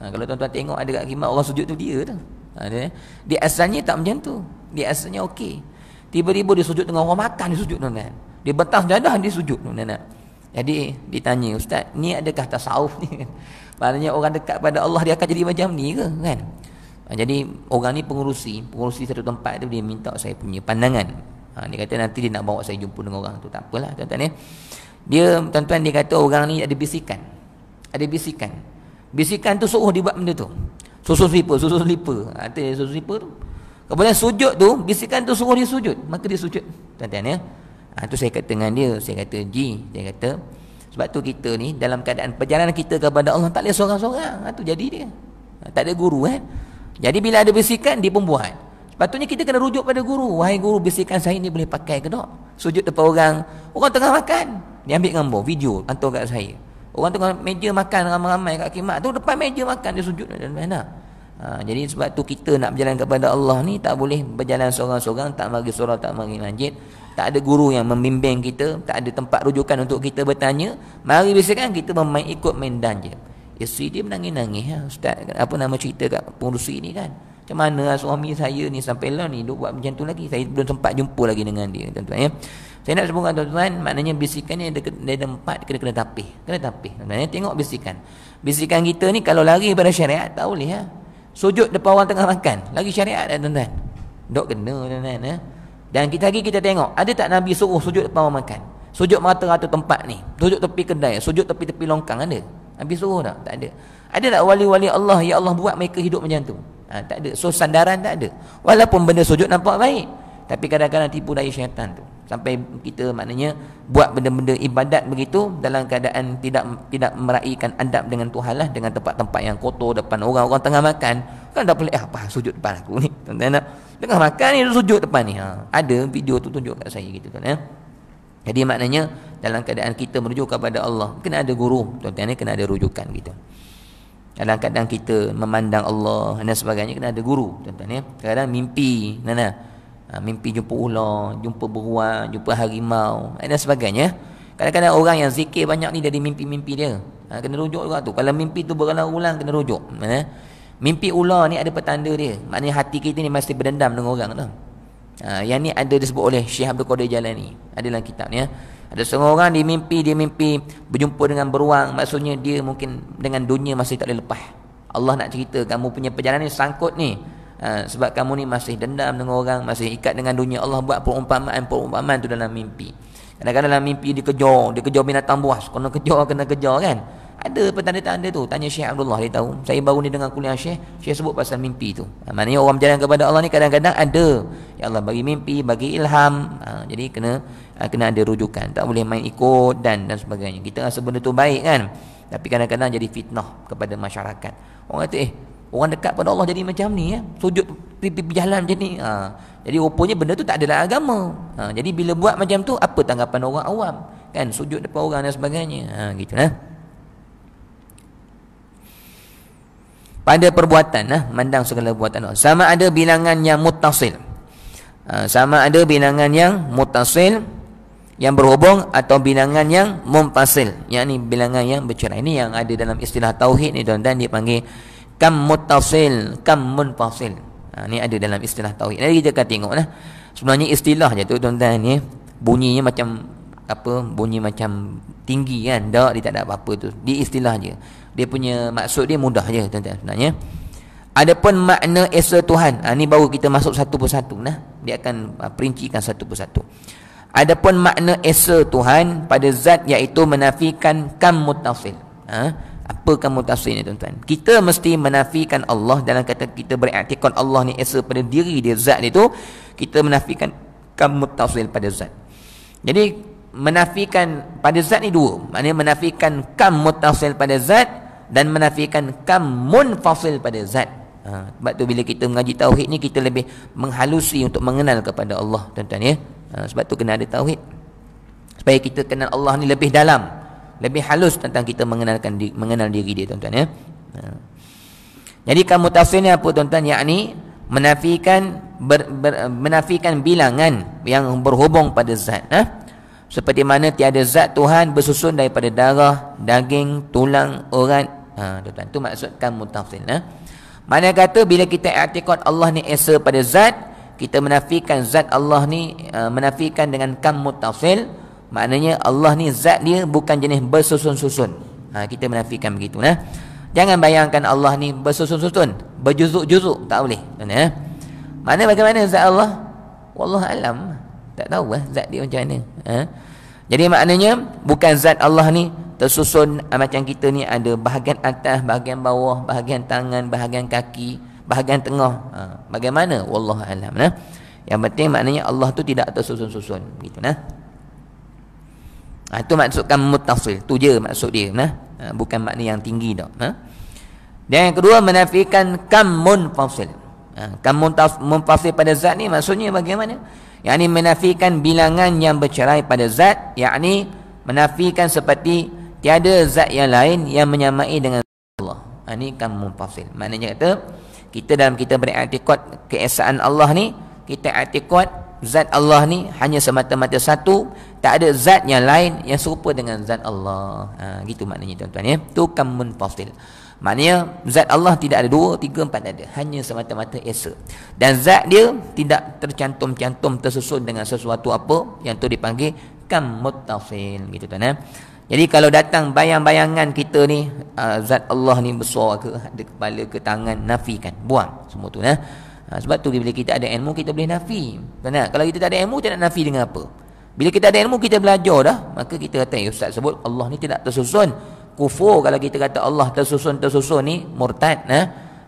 Kalau tuan-tuan tengok ada dekat khidmat, orang sujud tu dia tu. Dia asalnya tak macam tu. Dia asalnya okey. Tiba-tiba dia sujud dengan orang makan, dia sujud tuan-tuan. Dia bentang jadah, dia sujud tuan-tuan. Jadi ditanya, Ustaz, ni adakah tasawuf ni? Maknanya orang dekat pada Allah dia akan jadi macam ni ke kan? Jadi orang ni pengurusi satu tempat tu, dia minta saya punya pandangan. Dia kata nanti dia nak bawa saya jumpa dengan orang tu. Tak apalah tuan-tuan. Dia tuan-tuan, dia kata orang ni ada bisikan. Bisikan tu suruh dia buat benda tu. Susun slipper. Artinya susun slipper tu. Kemudian sujud tu, bisikan tu suruh dia sujud. Maka dia sujud. Tuan-tuan tu saya kata dengan dia, saya kata, saya kata, sebab tu kita ni dalam keadaan perjalanan kita kepada Allah tak boleh seorang-seorang. Tu jadi dia. Tak ada guru kan. Jadi bila ada bisikan, dia pun buat. Sepatutnya kita kena rujuk pada guru. Wahai guru, bisikan saya ni boleh pakai ke tak? Sujud depan orang tengah makan. Dia ambil gambar, video, hantar kat saya. Orang tengah meja makan ramai-ramai kat khidmat tu, depan meja makan dia sujud. Jadi sebab tu kita nak berjalan kepada Allah ni tak boleh berjalan seorang-seorang, tak mari surau, tak mari masjid, tak ada guru yang membimbing kita, tak ada tempat rujukan untuk kita bertanya. Mari bisikan kita ikut main dan je. Isteri dia menangis-nangis, Ustaz, apa nama cerita kat pengurusi ni kan? Macam mana suami saya ni sampai lah ni duk buat macam tu lagi. Saya belum sempat jumpa lagi dengan dia, tuan-tuan. Saya nak sebutkan tuan-tuan, maknanya bisikan ni ada empat, kena tapih. Tuan-tuan, tengok bisikan kita ni kalau lari pada syariat tak boleh. Sujud depan orang tengah makan, lagi syariat dah tuan-tuan. Dok kena tuan-tuan. Dan kita tengok, ada tak Nabi suruh sujud depan orang makan? Sujud merata-rata tempat ni, sujud tepi kedai, sujud tepi-tepi longkang, ada? Nabi suruh tak? Tak ada. Ada tak wali-wali Allah, ya Allah buat mereka hidup macam tu? Tak ada. So sandaran tak ada. Walaupun benda sujud nampak baik, tapi kadang-kadang tipu daya syaitan tu. Sampai kita maknanya buat benda-benda ibadat begitu dalam keadaan tidak meraihkan adab dengan Tuhan lah, dengan tempat-tempat yang kotor depan orang tengah makan. Kan tak boleh apa sujud depan aku ni. Tuan-tuan, tengah makan ni sujud depan ni. Ada video tu tunjuk kat saya gitu tuan. Jadi maknanya dalam keadaan kita merujuk kepada Allah, kena ada guru tuan-tuan, kena ada rujukan gitu. Dalam keadaan kita memandang Allah dan sebagainya, kena ada guru tuan-tuan. Kadang mimpi mimpi jumpa ular, jumpa beruang, jumpa harimau dan sebagainya. Kadang-kadang orang yang zikir banyak ni dari mimpi-mimpi dia. Kena rujuk juga tu. Kalau mimpi tu berulang-ulang, kena rujuk. Mimpi ular ni ada petanda dia. Maknanya hati kita ni masih berdendam dengan orang tu. Yang ni ada disebut oleh Syekh Abdul Qadir Jalani. Ada dalam kitabnya. Ada seorang dia mimpi berjumpa dengan beruang. Maksudnya dia mungkin dengan dunia masih tak boleh lepas. Allah nak cerita kamu punya perjalanan ni sangkut ni. Sebab kamu ni masih dendam dengan orang, masih ikat dengan dunia. Allah buat perumpamaan tu dalam mimpi. Kadang-kadang dalam mimpi dia kejar binatang buas, kena kejar kan. Ada petanda-tanda tu. Tanya Syekh Abdullah, dia tahu. Saya baru ni dengar kuliah Syekh sebut pasal mimpi tu. Maknanya orang berjalan kepada Allah ni kadang-kadang ada, ya Allah bagi mimpi, bagi ilham. Jadi kena ada rujukan. Tak boleh main ikut dan sebagainya. Kita rasa benda tu baik kan, tapi kadang-kadang jadi fitnah kepada masyarakat. Orang kata orang dekat pada Allah jadi macam ni sujud pipi jalan macam ni. Jadi rupanya benda tu tak adalah agama. Jadi bila buat macam tu, apa tanggapan orang awam kan, sujud depan orang dan sebagainya. Gitulah. Pada perbuatan mandang segala perbuatan Allah. Sama ada bilangan yang muttasil. yang berhubung atau bilangan yang munfasil, yakni bilangan yang bercerai. Ini yang ada dalam istilah tauhid ni tuan-tuan, dipanggil kam muttasil, kam munfasil. Ni ada dalam istilah tauhid. Nanti kita akan tengok lah. Sebenarnya istilah je tu tuan-tuan ni, bunyinya macam apa, bunyi macam tinggi kan, tak, dia tak ada apa-apa tu. Dia istilah je. Dia punya maksud dia mudah je tuan-tuan sebenarnya. Adapun makna esa Tuhan, ni baru kita masuk satu persatu nah. Dia akan perincikan satu persatu. Adapun makna esa Tuhan pada zat, iaitu menafikan kam muttasil. Apa kam muttasil ni tuan-tuan? Kita mesti menafikan Allah dalam kata kita beriktikad Allah ni esa pada diri dia, zat itu, kita menafikan kam muttasil pada zat. Jadi menafikan pada zat ni dua, maknanya menafikan kam muttasil pada zat dan menafikan kam munfasil pada zat. Sebab tu bila kita mengaji tauhid ni, kita lebih menghalusi untuk mengenal kepada Allah tuan-tuan ya. Sebab tu kena ada tauhid, supaya kita kenal Allah ni lebih dalam, lebih halus tentang kita mengenal diri dia tuan-tuan ya. Jadi kam muttasil ni apa tuan-tuan? Yakni menafikan bilangan yang berhubung pada zat. Seperti mana tiada zat Tuhan bersusun daripada darah, daging, tulang, urat. Tuan-tuan, tu maksud kam muttasil. Mana kata bila kita i'tikad Allah ni esa pada zat, kita menafikan zat Allah ni, menafikan dengan kam muttasil, maknanya Allah ni zat dia bukan jenis bersusun-susun. Kita menafikan begitu nah. Jangan bayangkan Allah ni bersusun-susun, berjuzuk-juzuk, tak boleh. Mana bagaimana zat Allah? Wallahu alam. Tak tahu zat dia macam mana. Jadi maknanya bukan zat Allah ni tersusun macam kita ni ada bahagian atas, bahagian bawah, bahagian tangan, bahagian kaki, bahagian tengah. Bagaimana? Wallahu alam nah. Yang penting maknanya Allah tu tidak tersusun-susun begitu nah. Itu maksudkan muttasil. Tu je maksud dia nah. Bukan makna yang tinggi dah. Dan yang kedua, menafikan kam munfasil. Kam munfasil pada zat ni maksudnya bagaimana? Yakni menafikan bilangan yang bercerai pada zat, yakni menafikan seperti tiada zat yang lain yang menyamai dengan Allah. Ini kam munfasil. Maknanya kata kita dalam kita beriktikad keesaan Allah ni, kita iktikad zat Allah ni hanya semata-mata satu, tak ada zat yang lain yang serupa dengan zat Allah. Gitu maknanya tuan-tuan ya. Tu kam munfasil. Maknanya zat Allah tidak ada dua, tiga, empat, ada. Hanya semata-mata esa. Dan zat dia tidak tercantum-cantum, tersusun dengan sesuatu apa, yang tu dipanggil kam muttasil gitu tuan ya. Jadi kalau datang bayang-bayangan kita ni, zat Allah ni besar ke, ada kepala ke, tangan, nafikan, buang semua tu nah. Sebab tu bila kita ada ilmu, kita boleh nafi. Benar? Kalau kita tak ada ilmu, kita nak nafi dengan apa? Bila kita ada ilmu, kita belajar dah, maka kita kata, ustaz sebut Allah ni tidak tersusun. Kufur kalau kita kata Allah tersusun ni, murtad.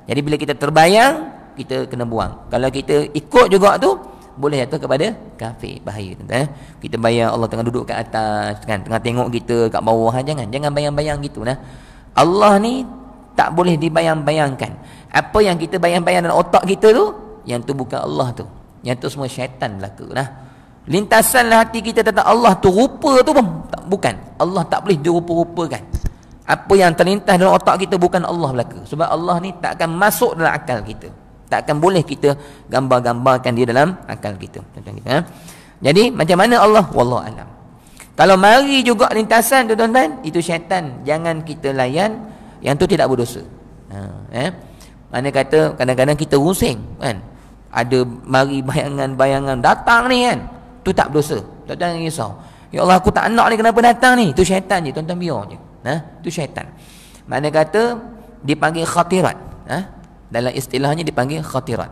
Jadi bila kita terbayang, kita kena buang. Kalau kita ikut juga tu, boleh jatuh kepada kafir, bahaya tuan-tuan. Kita bayang Allah tengah duduk kat atas kan, tengah tengok kita kat bawah. Jangan bayang-bayang gitu nah. Allah ni tak boleh dibayang-bayangkan. Apa yang kita bayang-bayang dalam otak kita tu, yang tu bukan Allah tu. Yang tu semua syaitan belaka nah. Lintasanlah hati kita tentang Allah tu, rupa tu pun bukan. Allah tak boleh dirupa-rupakan. Apa yang terlintas dalam otak kita bukan Allah belaka. Sebab Allah ni tak akan masuk dalam akal kita. Tak akan boleh kita gambar-gambarkan dia dalam akal kita. Jadi macam mana Allah? Wallahu alam. Kalau mari juga lintasan tu tuan-tuan, itu syaitan. Jangan kita layan, yang tu tidak berdosa. Mana kata kadang-kadang kita rusing kan. Ada mari bayangan-bayangan datang ni kan. Tu tak berdosa. Tuan-tuan jangan risau. Ya Allah, aku tak nak ni, kenapa datang ni? Tu syaitan je, tuan-tuan, biar je. Tu syaitan. Mana kata dipanggil khatirat. Dalam istilahnya dipanggil khatirat.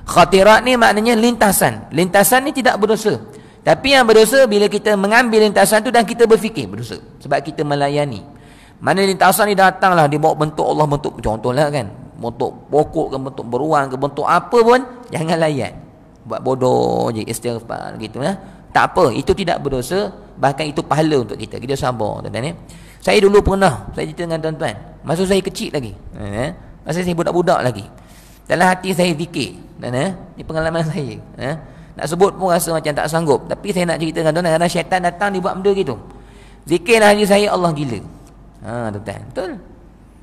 Khatirat ni maknanya lintasan. Lintasan ni tidak berdosa. Tapi yang berdosa bila kita mengambil lintasan tu dan kita berfikir, berdosa. Sebab kita melayani. Mana lintasan ni datanglah, dia bawa bentuk Allah, bentuk contohlah kan, bentuk pokok ke, bentuk beruang ke, bentuk apa pun, jangan layan. Buat bodoh je, istighfar gitu lah. Tak apa, itu tidak berdosa, bahkan itu pahala untuk kita. Kita sabar tuan-tuan ya. Saya dulu pernah, saya cerita dengan tuan-tuan, masa saya kecil lagi, masa saya budak-budak lagi, dalam hati saya fikir, ini pengalaman saya, nak sebut pun rasa macam tak sanggup, tapi saya nak cerita dengan tuan-tuan, kerana syaitan datang dia buat benda gitu. Zikirlah hati saya, Allah gila. Tuan-tuan, betul.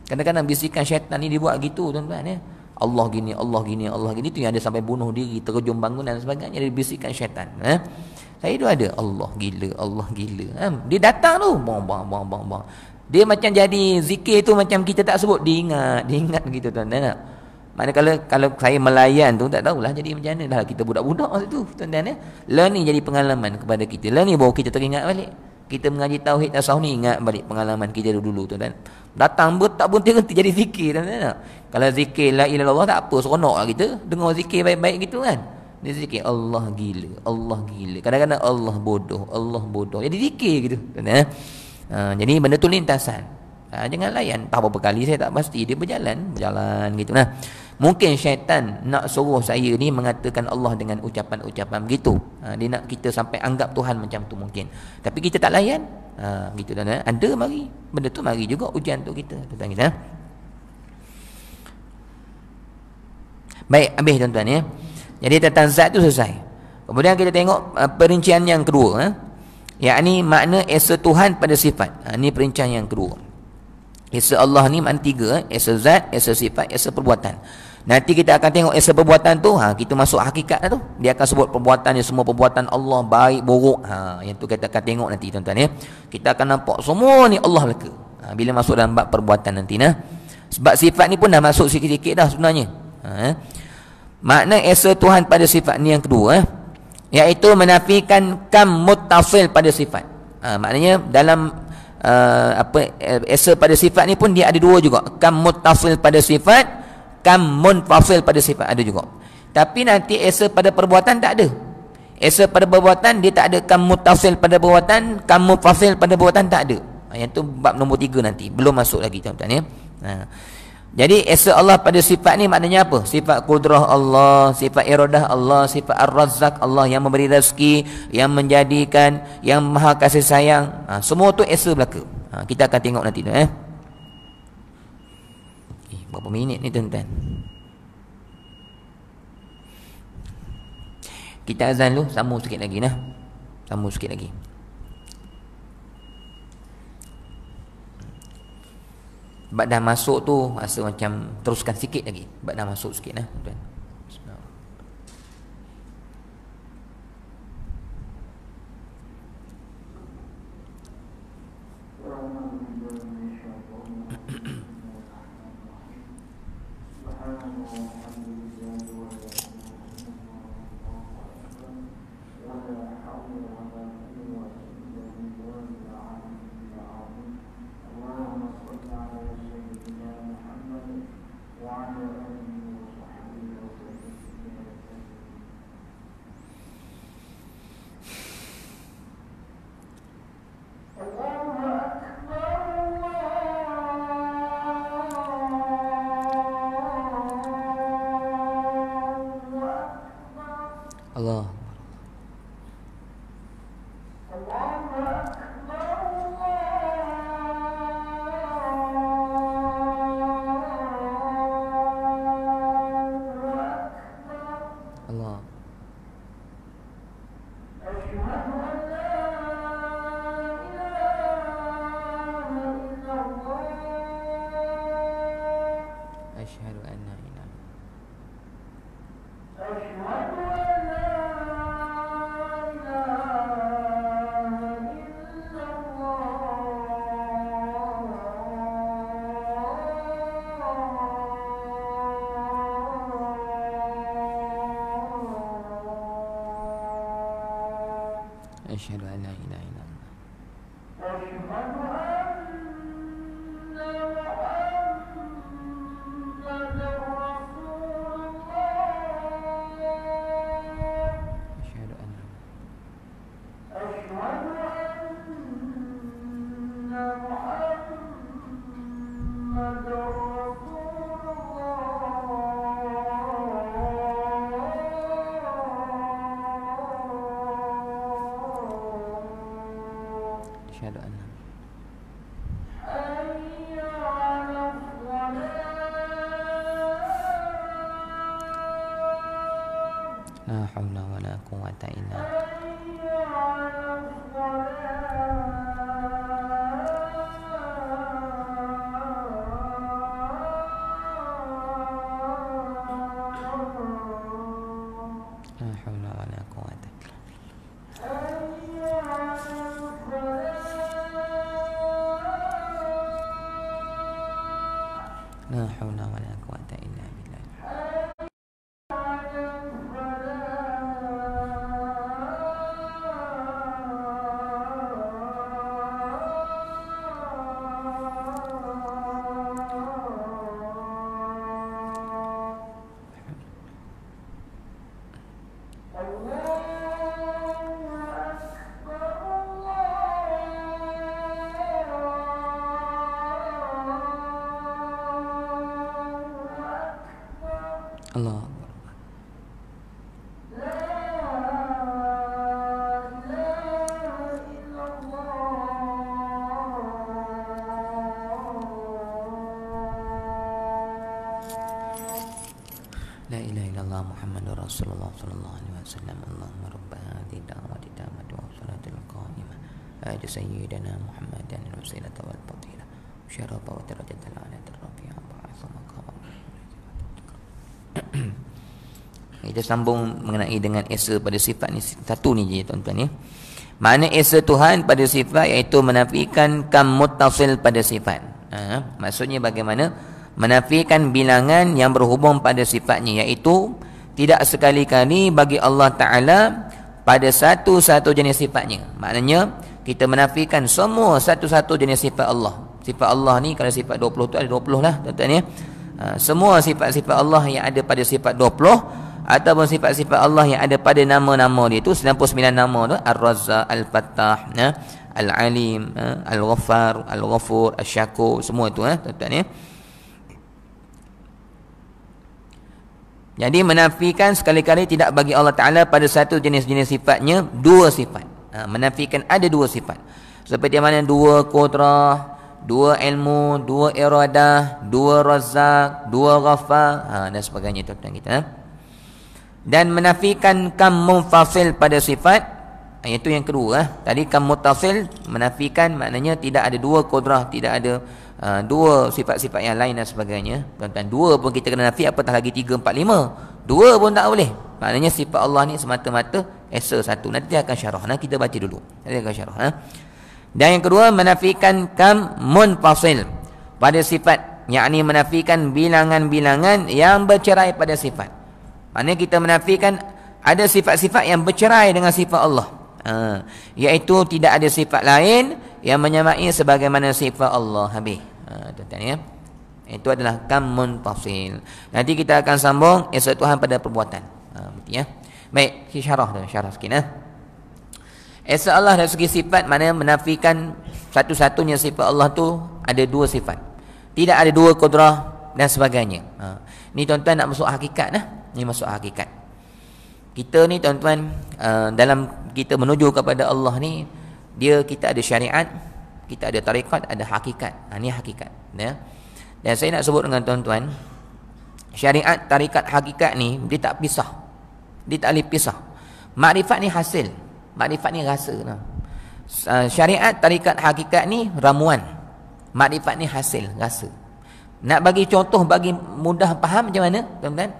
Kadang-kadang bisikan syaitan ni dibuat gitu tuan-tuan ya. Allah gini, Allah gini, Allah gini. Itu yang ada sampai bunuh diri, terjun bangunan dan sebagainya, dia bisikan syaitan. Saya tu ada Allah gila, Allah gila. Dia datang tu, bang bang bang bang bang. Dia macam jadi zikir tu macam kita tak sebut, dia ingat gitu tuan-tuan. Manakala kalau saya melayan tu tak tahulah jadi macam mana dah kita budak-budak masa tu tuan-tuan ya. Lah ni jadi pengalaman kepada kita. Lah ni baru kita teringat balik. Kita mengaji tauhid tasawuf ni ingat balik pengalaman kita dulu tuan-tuan. Datang tak berhenti jadi zikir tuan-tuan. Kalau zikir la ilaha illallah tak apa, seronoklah kita dengar zikir baik-baik gitu kan. Dia zikir Allah gila, Allah gila. Kadang-kadang Allah bodoh. Jadi zikir gitu tuan-tuan. Jadi benda tu lintasan. Jangan layan. Tak berapa kali saya tak pasti dia berjalan gitu. Nah, mungkin syaitan nak suruh saya ni mengatakan Allah dengan ucapan-ucapan begitu. Dia nak kita sampai anggap Tuhan macam tu mungkin. Tapi kita tak layan. Gitu tuan-tuan. Ada mari. Benda tu mari juga ujian untuk kita tuan-tuan kita. Baik, habis tuan-tuan ya. Jadi tentang zat tu selesai. Kemudian kita tengok perincian yang kedua, yakni makna esa Tuhan pada sifat. Ini perincian yang kedua. Esa Allah ni makna tiga, esa zat, esa sifat, esa perbuatan. Nanti kita akan tengok esa perbuatan tu, kita masuk hakikat tu. Dia akan sebut perbuatan ni, semua perbuatan Allah baik buruk. Yang tu kita akan tengok nanti tuan-tuan ya. Kita akan nampak semua ni Allah belaka. Bila masuk dalam bab perbuatan nanti nah. Sebab sifat ni pun dah masuk sikit-sikit dah sebenarnya. Makna esa Tuhan pada sifat ni yang kedua, iaitu menafikan kam muttasil pada sifat. Maknanya dalam esa pada sifat ni pun dia ada dua juga, kam muttasil pada sifat, kam munfasil pada sifat ada juga. Tapi nanti esa pada perbuatan tak ada. Esa pada perbuatan dia tak ada kam muttasil pada perbuatan, kam munfasil pada perbuatan tak ada. Yang tu bab nombor 3 nanti, belum masuk lagi tuan-tuan ya. Jadi esa Allah pada sifat ni maknanya apa? Sifat kudrah Allah, sifat iradah Allah, sifat ar-razzaq Allah yang memberi rezeki, yang menjadikan, yang maha kasih sayang. Semua tu esa belaka. Kita akan tengok nanti tu berapa minit ni tuan-tuan? Kita azan dulu, sambung sikit lagi nah. Sambung sikit lagi. Sebab dah masuk tu rasa macam teruskan sikit lagi. Sebab dah masuk sikit nah. Allah. Allah. Asyhadu an la ilaha Asyhadu an la ilaha illallah. Asyhadu anna asyhadu anna la haula wala quwwata illa la haula wala quwwata illa billah. La haula wala quwata illa billah. Allah. La ilaha illallah Muhammadur Rasulullah sallallahu alaihi wasallam. Allahumma rabb hadhihi da'wati tammati wa salatil qa'imah. Ati sayyidina Muhammadan al-wasilata wal fadilah. Syarafa wa darajatal alatir rafi'ah ba'atha maqama. Kita sambung mengenai dengan esa pada sifat ni, satu ni je tuan-tuan ya. Makna esa Tuhan pada sifat iaitu menafikan kam muttasil pada sifat. Maksudnya bagaimana? Menafikan bilangan yang berhubung pada sifatnya, iaitu tidak sekali-kali bagi Allah Ta'ala pada satu-satu jenis sifatnya. Maknanya kita menafikan semua satu-satu jenis sifat Allah. Sifat Allah ni kalau sifat 20 tu ada 20 lah tuan-tuan ya. Semua sifat-sifat Allah yang ada pada sifat 20 ataupun sifat-sifat Allah yang ada pada nama-nama dia tu 99 nama tu, Ar-Razzaq, Al-Fattah, Al-Alim, Al-Ghaffar, Al-Ghafur, Asy-Syakur, semua itu tuan-tuan ya. Jadi menafikan sekali-kali tidak bagi Allah Ta'ala pada satu jenis-jenis sifatnya dua sifat. Menafikan ada dua sifat. Seperti mana dua qudrah, dua ilmu, dua iradah, dua Razzaq, dua Ghaffar, dan sebagainya tuan-tuan kita. Dan menafikan kam munfasil pada sifat, itu yang kedua. Tadi kam muttasil menafikan maknanya tidak ada dua qudrah, tidak ada dua sifat-sifat yang lain dan sebagainya. Tuan-tuan, dua pun kita kena nafi, apatah lagi 3, 4, 5. Dua pun tak boleh. Maknanya sifat Allah ni semata-mata esa satu. Nanti akan syarah. Kita baca dulu. Nanti akan syarah. Dan yang kedua menafikan kam munfasil pada sifat, yakni menafikan bilangan-bilangan yang bercerai pada sifat. Maknanya kita menafikan ada sifat-sifat yang bercerai dengan sifat Allah, iaitu tidak ada sifat lain yang menyamai sebagaimana sifat Allah. Habis tuan-tuan ya. Itu adalah kam munfasil. Nanti kita akan sambung esa Tuhan pada perbuatan. Betul ya. Baik, syarah sikit esa Allah dari segi sifat, maknanya menafikan satu-satunya sifat Allah tu ada dua sifat. Tidak ada dua qudrah dan sebagainya. Ni tuan-tuan nak masuk hakikat Ni masuk hakikat. Kita ni tuan-tuan, dalam kita menuju kepada Allah ni, kita ada syariat, kita ada tarikat, ada hakikat. Ni hakikat ya. Dan saya nak sebut dengan tuan-tuan, syariat, tarikat, hakikat ni dia tak pisah. Dia tak boleh pisah. Makrifat ni hasil, makrifat ni rasa. Syariat, tarikat, hakikat ni ramuan, makrifat ni hasil, rasa. Nak bagi contoh bagi mudah faham macam mana tuan-tuan?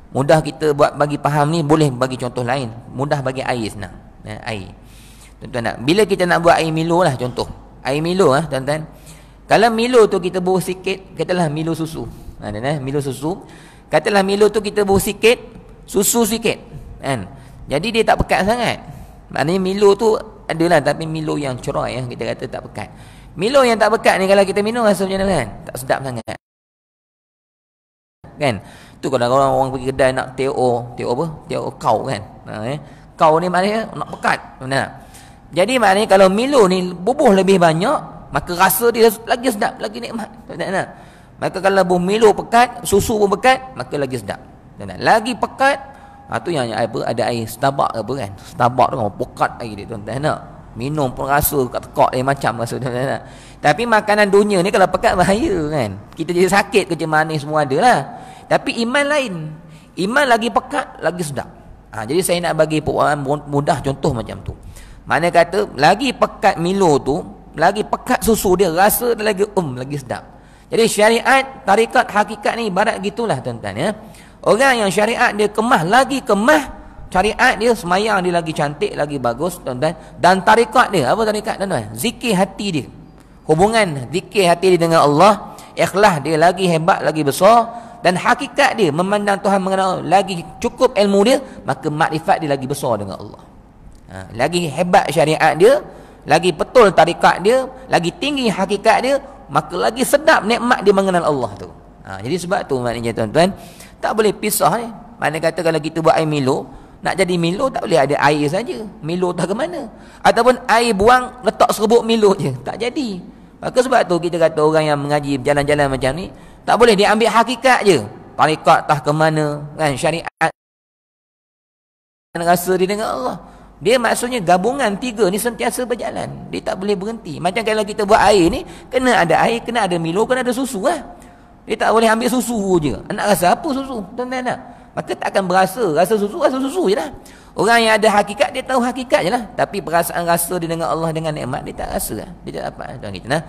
Mudah kita buat bagi faham ni, boleh bagi contoh lain. Mudah bagi air senang. Air. Tuan-tuan nak, bila kita nak buat air Milo lah contoh. Air Milo tuan-tuan. Kalau Milo tu kita buah sikit, katalah Milo susu. Milo susu. Katalah Milo tu kita buah sikit, susu sikit. Jadi dia tak pekat sangat. Maknanya Milo tu adalah, tapi Milo yang cerai kita kata tak pekat. Milo yang tak pekat ni kalau kita minum rasa macam mana kan? Tak sedap sangat. Kan? Tu kalau orang pergi kedai nak TO apa? TO kau kan. Kau ni maknanya nak pekat. Jadi maknanya kalau Milo ni bubuh lebih banyak, maka rasa dia lagi sedap, lagi nikmat. Maka kalau bubuh Milo pekat, susu pun pekat, maka lagi sedap. Lagi pekat, tu yang apa, ada air Starbucks apa kan. Starbucks tu pekat air dia tuan-tuan nak. Minum pun rasa tekak dia macam rasa tuan-tuan. Tapi makanan dunia ni kalau pekat bahaya kan. Kita jadi sakit, kerja manis semua ada lah. Tapi iman lain. Iman lagi pekat, lagi sedap. Jadi saya nak bagi perumpamaan mudah contoh macam tu. Mana kata lagi pekat Milo tu, lagi pekat susu dia, rasa dia lagi lagi sedap. Jadi syariat, tarikat, hakikat ni ibarat gitulah tuan-tuan ya. Orang yang syariat dia kemah, lagi kemah, syariat dia semayang dia lagi cantik, lagi bagus tuan-tuan. Dan tarikat dia, apa tarikat tuan-tuan? Zikir hati dia. Hubungan zikir hati dia dengan Allah, ikhlas dia lagi hebat, lagi besar, dan hakikat dia memandang Tuhan, mengenal lagi cukup ilmu dia, maka makrifat dia lagi besar dengan Allah. Lagi hebat syariat dia, lagi betul tarikat dia, lagi tinggi hakikat dia, maka lagi sedap nikmat dia mengenal Allah tu. Jadi sebab tu maknanya tuan-tuan, tak boleh pisah ni. Mana kata kalau kita buat air Milo, nak jadi Milo tak boleh ada air saja. Milo tak ke mana? Ataupun air buang letak serbuk Milo je, tak jadi. Maka sebab tu kita kata orang yang mengaji berjalan-jalan macam ni, tak boleh dia ambil hakikat je. Tarikat tah ke mana, kan, syariat rasa dia dengan Allah. Dia maksudnya gabungan tiga ni sentiasa berjalan. Dia tak boleh berhenti. Macam kalau kita buat air ni, kena ada air, kena ada Milo, kena ada susu lah. Dia tak boleh ambil susu je. Nak rasa apa susu? Tuan-tuan nak? Maka tak akan rasa susu je lah. Orang yang ada hakikat, dia tahu hakikat je lah. Tapi perasaan rasa dia dengan Allah, dengan nikmat, dia tak rasa lah. Dia tak dapat. Tuan kita nah.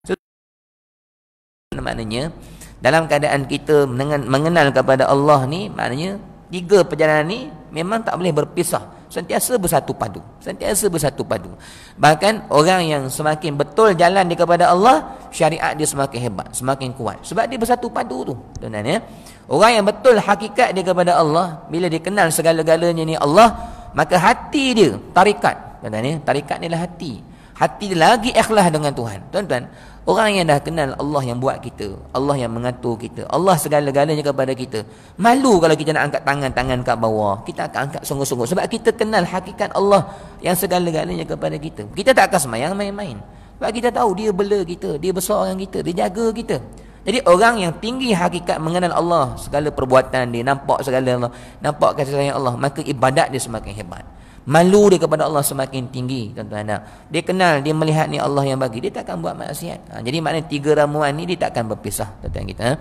So, maknanya dalam keadaan kita mengenal kepada Allah ni, maknanya tiga perjalanan ni memang tak boleh berpisah, sentiasa bersatu padu, sentiasa bersatu padu. Bahkan orang yang semakin betul jalan dia kepada Allah, syariat dia semakin hebat, semakin kuat, sebab dia bersatu padu tu, tuan-tuan ya. Orang yang betul hakikat dia kepada Allah, bila dia kenal segala-galanya ni Allah, maka hati dia tarikat, tuan-tuan ya. Tarikat ni lah hati. Hati dia lagi ikhlas dengan Tuhan. Tuan-tuan, orang yang dah kenal Allah yang buat kita, Allah yang mengatur kita, Allah segala-galanya kepada kita, malu kalau kita nak angkat tangan kat bawah. Kita akan angkat sungguh-sungguh, sebab kita kenal hakikat Allah yang segala-galanya kepada kita. Kita tak akan semayang main-main, sebab kita tahu dia bela kita, dia besar orang kita, dia jaga kita. Jadi orang yang tinggi hakikat mengenal Allah, segala perbuatan dia, nampak segala Allah, nampak kasih sayang Allah, maka ibadat dia semakin hebat. Malu dia kepada Allah semakin tinggi, tuan-tuan. Dia kenal, dia melihat ni Allah yang bagi, dia tak akan buat maksiat. Jadi maknanya tiga ramuan ni dia tak akan berpisah, tuan-tuan kita.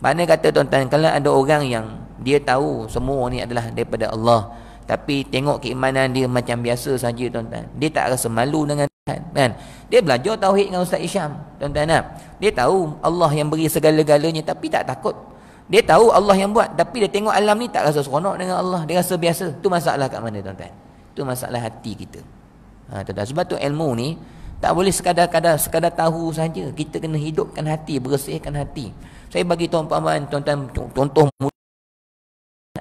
Mana kata tuan-tuan, kalau ada orang yang dia tahu semua ni adalah daripada Allah, tapi tengok keimanan dia macam biasa saja, tuan-tuan, dia tak rasa malu dengan Tuhan, kan? Dia belajar tauhid dengan Ustaz Isham, tuan-tuan. Dia tahu Allah yang beri segala-galanya, tapi tak takut. Dia tahu Allah yang buat, tapi dia tengok alam ni tak rasa seronok dengan Allah, dia rasa biasa. Tu masalah kat mana, tuan-tuan? Itu masalah hati kita. Tuan-tuan, sebab tu ilmu ni tak boleh sekadar tahu saja. Kita kena hidupkan hati, bersihkan hati. Saya bagi tuan-tuan, contoh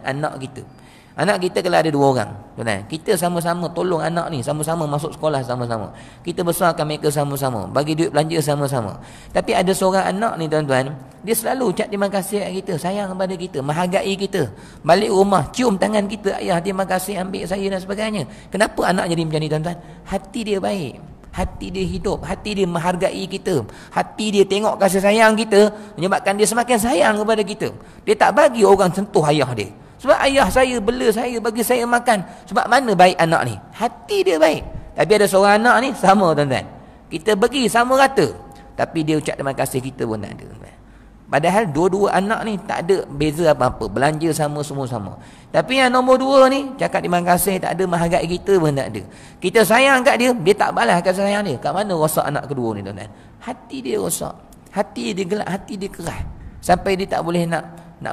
anak kita. Anak kita kalau ada dua orang, tuan-tuan, kita sama-sama tolong anak ni, sama-sama masuk sekolah sama-sama, kita besarkan mereka sama-sama, bagi duit belanja sama-sama. Tapi ada seorang anak ni, tuan-tuan, dia selalu ucap terima kasih kat kita, sayang kepada kita, menghargai kita, balik rumah cium tangan kita, ayah terima kasih, ambil saya dan sebagainya. Kenapa anak jadi macam ni, tuan-tuan? Hati dia baik, hati dia hidup, hati dia menghargai kita, hati dia tengok kasih sayang kita, menyebabkan dia semakin sayang kepada kita. Dia tak bagi orang sentuh ayah dia, sebab ayah saya bela saya, bagi saya makan. Sebab mana baik anak ni? Hati dia baik. Tapi ada seorang anak ni sama, tuan-tuan, kita bagi sama rata, tapi dia ucap terima kasih kita pun tak ada. Padahal dua-dua anak ni tak ada beza apa-apa, belanja sama, semua sama. Tapi yang nombor dua ni cakap terima kasih tak ada, menghargai kita pun tak ada. Kita sayang kat dia, dia tak balas kasih sayang dia. Kat mana rosak anak kedua ni, tuan-tuan? Hati dia rosak, hati dia gelap, hati dia keras, sampai dia tak boleh nak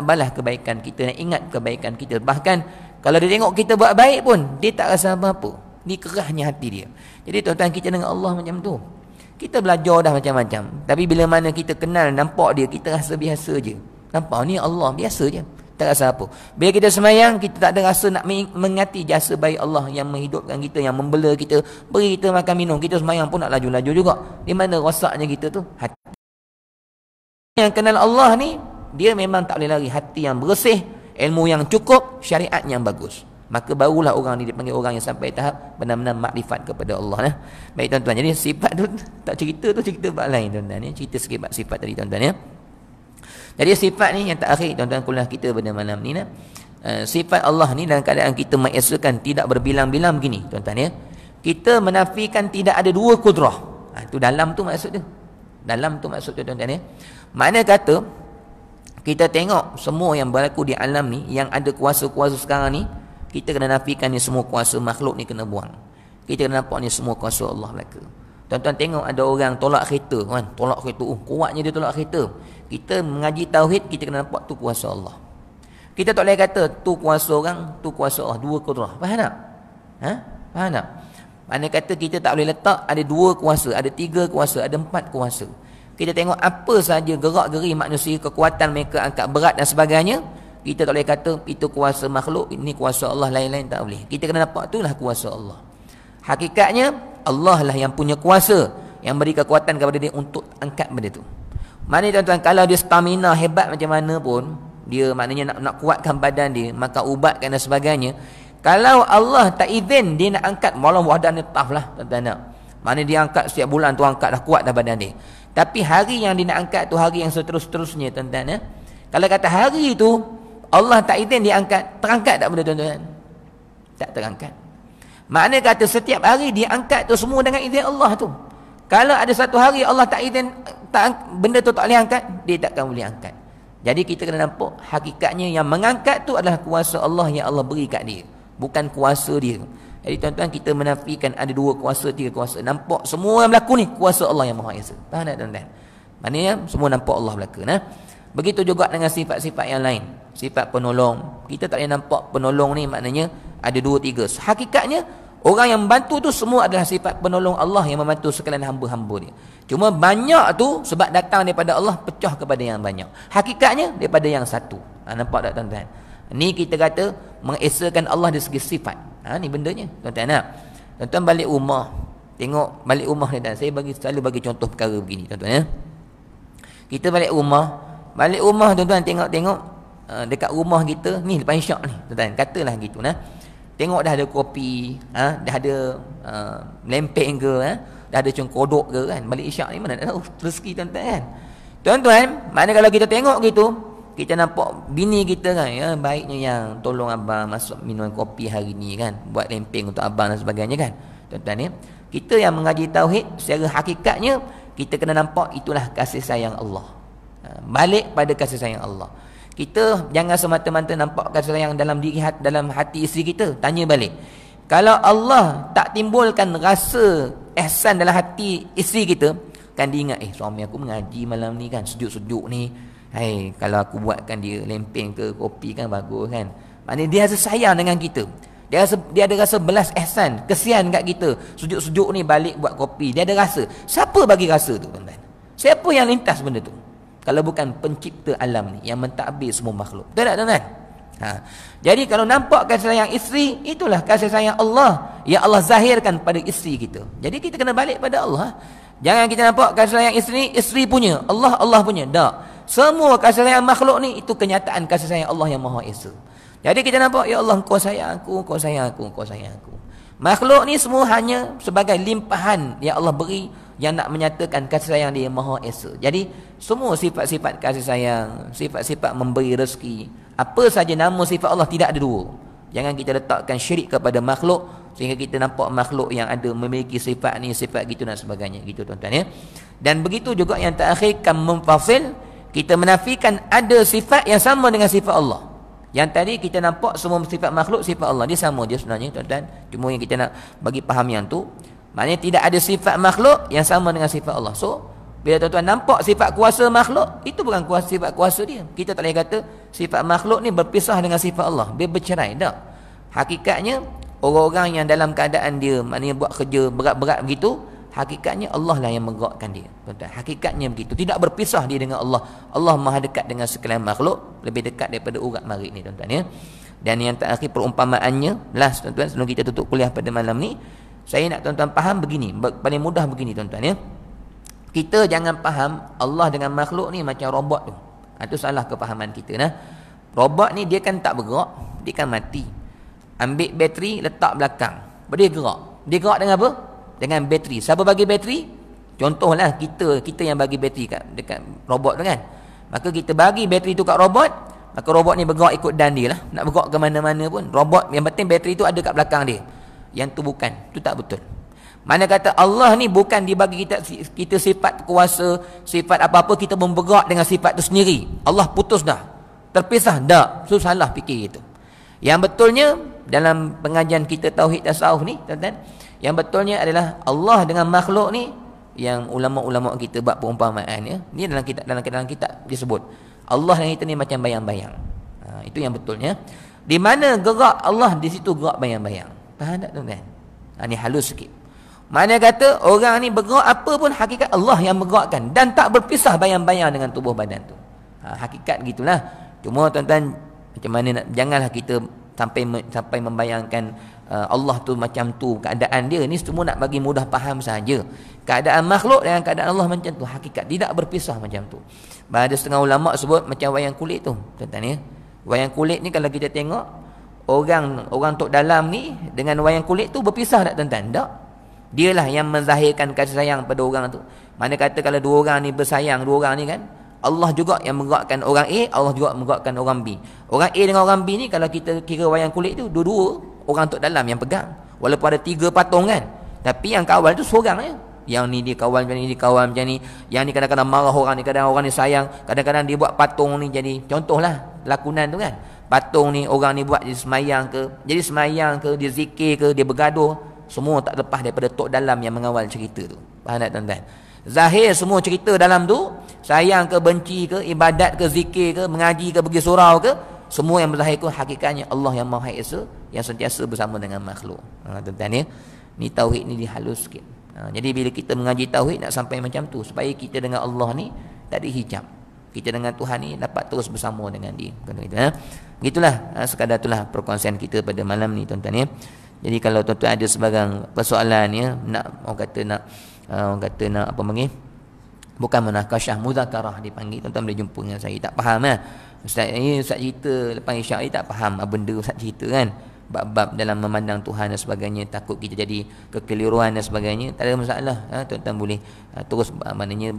balas kebaikan kita, nak ingat kebaikan kita. Bahkan kalau dia tengok kita buat baik pun, dia tak rasa apa-apa. Ni kerasnya hati dia. Jadi tuan-tuan, kita dengan Allah macam tu. Kita belajar dah macam-macam, tapi bila mana kita kenal, nampak dia, kita rasa biasa je. Nampak ni Allah, biasa je, tak rasa apa. Bila kita semayang, kita tak ada rasa nak mengingati jasa baik Allah yang menghidupkan kita, yang membela kita, beri kita makan minum. Kita semayang pun nak laju-laju juga. Di mana rosaknya kita tu? Hati. Yang kenal Allah ni, dia memang tak boleh lari, hati yang bersih, ilmu yang cukup, syariat yang bagus. Maka barulah orang ni dipanggil orang yang sampai tahap benar-benar makrifat kepada Allah. Baik tuan-tuan, jadi sifat tu tak cerita tu, cerita bab lain, tuan-tuan ya. Cerita sikit bab sifat tadi, tuan-tuan ya. Jadi sifat ni yang terakhir, tuan-tuan, kuliah kita pada malam ni sifat Allah ni dalam keadaan kita mengesakan tidak berbilang-bilang begini, tuan-tuan ya. Kita menafikan tidak ada dua kudrah. Tu dalam tu maksud dia. Dalam tu maksud dia, tuan-tuan ya. Makna kata kita tengok semua yang berlaku di alam ni, yang ada kuasa-kuasa sekarang ni, kita kena nafikan ni semua kuasa makhluk ni kena buang. Kita kena nampak ni semua kuasa Allah belaka. Tuan-tuan tengok ada orang tolak kereta, kan? Tolak kereta, kuatnya dia tolak kereta. Kita mengaji tauhid, kita kena nampak tu kuasa Allah. Kita tak boleh kata tu kuasa orang, tu kuasa Allah, dua kudrah. Faham tak? Faham tak? Mana kata kita tak boleh letak ada dua kuasa, ada tiga kuasa, ada empat kuasa. kita tengok apa saja gerak-geri manusia, kekuatan mereka angkat berat dan sebagainya, kita tak boleh kata itu kuasa makhluk, ini kuasa Allah, lain-lain tak boleh. Kita kena nampak itulah kuasa Allah. Hakikatnya Allah lah yang punya kuasa, yang beri kekuatan kepada dia untuk angkat benda tu. Maknanya tuan-tuan, kalau dia stamina hebat macam mana pun, dia maknanya nak kuatkan badan dia, makan ubat dan sebagainya, kalau Allah tak izin dia nak angkat, malam badan dia tough lah tuan-tuan nak. Maknanya dia angkat setiap bulan tu, angkat dah kuat dah badan dia. Tapi hari yang dia nak angkat tu hari yang seterus-terusnya tuan-tuan ya. Kalau kata hari tu Allah tak izin dia angkat, terangkat tak benda tuan-tuan? Tak terangkat. Maknanya kata setiap hari dia angkat tu semua dengan izin Allah tu. Kalau ada satu hari Allah tak izin, benda tu tak boleh angkat, dia takkan boleh angkat. Jadi kita kena nampak hakikatnya yang mengangkat tu adalah kuasa Allah yang Allah beri kat dia, bukan kuasa dia. Jadi tuan-tuan, kita menafikan ada 2 kuasa, 3 kuasa. Nampak semua yang berlaku ni kuasa Allah yang Maha Esa. Faham tak tuan-tuan? Maknanya semua nampak Allah berlaku. Begitu juga dengan sifat-sifat yang lain. Sifat penolong. Kita tak boleh nampak penolong ni maknanya ada 2, 3. Hakikatnya orang yang membantu tu semua adalah sifat penolong Allah yang membantu sekalian hamba-hamba dia. Cuma banyak tu sebab datang daripada Allah, pecah kepada yang banyak. Hakikatnya daripada yang satu. Nampak tak tuan-tuan? Ni kita kata mengesakan Allah dari segi sifat. Ni bendanya tuan-tuan. Tuan-tuan balik rumah, tengok balik rumah ni, dan saya selalu bagi contoh perkara begini tuan-tuan ya. Kita balik rumah tuan-tuan, tengok dekat rumah kita ni lepas isyak ni tuan-tuan, katalah gitu tengok dah ada kopi, dah ada lempeng ke, dah ada cengkodok ke kan. Balik isyak ni mana nak tahu rezeki tuan-tuan kan. Tuan-tuan, maknanya kalau kita tengok gitu, kita nampak bini kita kan, ya, baiknya yang tolong abang masuk minum kopi hari ni kan, buat lempeng untuk abang dan sebagainya kan. Tuan-tuan ya, kita yang mengaji tauhid secara hakikatnya kita kena nampak itulah kasih sayang Allah. Balik pada kasih sayang Allah. Kita jangan semata-mata nampak kasih sayang dalam dalam hati isteri kita. Tanya balik, kalau Allah tak timbulkan rasa ihsan dalam hati isteri kita, kan dia ingat suami aku mengaji malam ni kan, sejuk-sejuk ni, kalau aku buatkan dia lempeng ke kopi kan bagus kan. Maknanya dia rasa sayang dengan kita. Dia ada rasa belas ihsan, kesian kat kita. Sejuk-sejuk ni balik buat kopi. Dia ada rasa. Siapa bagi rasa tu tuan-tuan? Siapa yang lintas benda tu? Kalau bukan pencipta alam ni yang mentadbir semua makhluk. Betul tak tuan-tuan? Jadi kalau nampak kasih sayang isteri, itulah kasih sayang Allah yang Allah zahirkan pada isteri kita. Jadi kita kena balik pada Allah. Jangan kita nampak kasih sayang isteri punya, Allah punya. Tak. Semua kasih sayang makhluk ni itu kenyataan kasih sayang Allah yang Maha Esa. Jadi kita nampak, ya Allah, kau sayang aku, kau sayang aku, kau sayang aku. Makhluk ni semua hanya sebagai limpahan yang Allah beri yang nak menyatakan kasih sayang dia Maha Esa. Jadi semua sifat-sifat kasih sayang, sifat-sifat memberi rezeki, apa saja nama sifat Allah tidak ada 2. Jangan kita letakkan syirik kepada makhluk sehingga kita nampak makhluk yang ada memiliki sifat ni, sifat gitu dan sebagainya. Gitu tuan-tuan ya. Dan begitu juga yang terakhir, kam munfasil, kita menafikan ada sifat yang sama dengan sifat Allah. Yang tadi kita nampak semua sifat makhluk, sifat Allah dia sama dia sebenarnya tuan-tuan. Cuma yang kita nak bagi faham yang tu, maknanya tidak ada sifat makhluk yang sama dengan sifat Allah. So bila tuan-tuan nampak sifat kuasa makhluk, itu bukan sifat kuasa dia. Kita tak boleh kata sifat makhluk ni berpisah dengan sifat Allah, dia bercerai. Tak. Hakikatnya orang-orang yang dalam keadaan dia maknanya buat kerja berat-berat begitu, hakikatnya Allah lah yang menggerakkan dia. Tuan-tuan, hakikatnya begitu. Tidak berpisah dia dengan Allah. Allah Maha dekat dengan sekalian makhluk, lebih dekat daripada urat marit ni tuan-tuan ya. Dan yang terakhir perumpamaannya, last tuan-tuan sebelum kita tutup kuliah pada malam ni, saya nak tuan-tuan faham begini, paling mudah begini tuan-tuan ya. Kita jangan faham Allah dengan makhluk ni macam robot tu. Itu salah kefahaman kita Robot ni dia kan tak bergerak, dia kan mati. Ambil bateri letak belakang, dia gerak. Dia gerak dengan apa? Dengan bateri. Siapa bagi bateri? Contohlah kita yang bagi bateri dekat robot tu kan. Maka kita bagi bateri tu kat robot, maka robot ni bergerak ikut dan dia lah. Nak bergerak ke mana-mana pun, robot yang penting bateri tu ada kat belakang dia. Yang tu bukan, tu tak betul. Mana kata Allah ni bukan dibagi kita sifat kuasa, sifat apa-apa kita bergerak dengan sifat tu sendiri. Allah putus dah, terpisah dah. So salah fikir itu. Yang betulnya dalam pengajian kita tauhid tasawuf ni tuan-tuan, yang betulnya adalah Allah dengan makhluk ni yang ulama-ulama kita buat perumpamaan ya. Ni dalam kitab disebut Allah yang kita ni macam bayang-bayang. Itu yang betulnya. Di mana gerak Allah, di situ gerak bayang-bayang. Faham tak tuan-tuan? Ni halus sikit. Mana kata orang ni bergerak apa pun hakikat Allah yang bergerakkan dan tak berpisah bayang-bayang dengan tubuh badan tu. Hakikat gitulah. Cuma tuan-tuan macam mana nak, janganlah kita sampai membayangkan Allah tu macam tu keadaan dia. Ni semua nak bagi mudah faham saja. Keadaan makhluk dengan keadaan Allah macam tu, hakikat tidak berpisah macam tu. Ada setengah ulama sebut macam wayang kulit tu, tuan-tuan ya. Wayang kulit ni kalau kita tengok orang tok dalam ni dengan wayang kulit tu berpisah tak tuan-tuan? Tak. Dialah yang menzahirkan kasih sayang pada orang tu. Mana kata kalau dua orang ni bersayang, dua orang ni kan, Allah juga yang menggerakkan orang A, Allah juga menggerakkan orang B. Orang A dengan orang B ni kalau kita kira wayang kulit tu, dua-dua orang tok dalam yang pegang. Walaupun ada 3 patung kan, tapi yang kawal tu seorang je. Yang ni dia kawal macam ni, dia kawal macam ni. Yang ni kadang-kadang marah orang ni, kadang orang ni sayang, kadang-kadang dia buat patung ni jadi contohlah lakonan tu kan. Patung ni orang ni buat jadi semayang ke, dia zikir ke, dia bergaduh, semua tak lepas daripada tok dalam yang mengawal cerita tu. Faham tak tuan-tuan? Zahir semua cerita dalam tu, sayang ke, benci ke, ibadat ke, zikir ke, mengaji ke, pergi surau ke, semua yang berzahir tu hakikatnya Allah yang Maha Esa yang sentiasa bersama dengan makhluk. Tuan-tuan ya, ni tauhid ni dihalus sikit. Jadi bila kita mengaji tauhid nak sampai macam tu supaya kita dengan Allah ni tak ada hijab. Kita dengan Tuhan ni dapat terus bersama dengan dia. Begitulah sekadar itulah perkongsian kita pada malam ni tuan-tuan ya. Jadi kalau tuan-tuan ada sebarang persoalan ya, orang kata nak apa panggil? Bukan munakasyah, muzakarah dipanggil. Tuan-tuan boleh jumpa dengan saya. Tak faham Ustaz cerita lepas isyak ni tak faham apa benda Ustaz cerita kan. Bab-bab dalam memandang Tuhan dan sebagainya, takut kita jadi kekeliruan dan sebagainya, tak ada masalah. Tuan-tuan boleh terus maknanya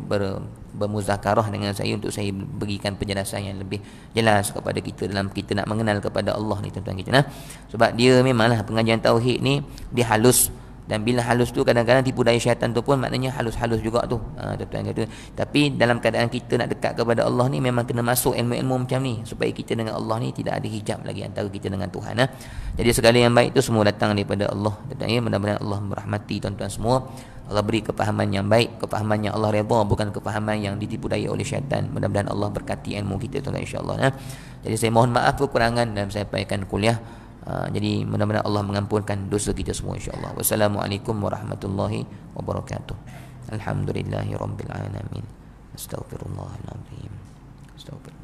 bermuzakarah dengan saya untuk saya berikan penjelasan yang lebih jelas kepada kita dalam kita nak mengenal kepada Allah ni tuan-tuan kita. Sebab dia memanglah pengajian tauhid ni dia halus. Dan bila halus tu kadang-kadang tipu daya syaitan tu pun maknanya halus-halus juga tu. Tuan-tuan kata. Tapi dalam keadaan kita nak dekat kepada Allah ni memang kena masuk ilmu-ilmu macam ni supaya kita dengan Allah ni tidak ada hijab lagi antara kita dengan Tuhan. Jadi segala yang baik tu semua datang daripada Allah. Tuan-tuan, mudah-mudahan Allah merahmati tuan-tuan semua. Allah beri kepahaman yang baik, kepahaman yang Allah redha, bukan kepahaman yang ditipu daya oleh syaitan. Mudah-mudahan Allah berkati ilmu kita tuan-tuan insya-Allah. Jadi saya mohon maaf kekurangan dalam saya sampaikan kuliah. Jadi mudah-mudahan Allah mengampunkan dosa kita semua insya-Allah. Wassalamualaikum warahmatullahi wabarakatuh. Alhamdulillahirabbil alamin. Astaghfirullahalazim. Astaghfirullah.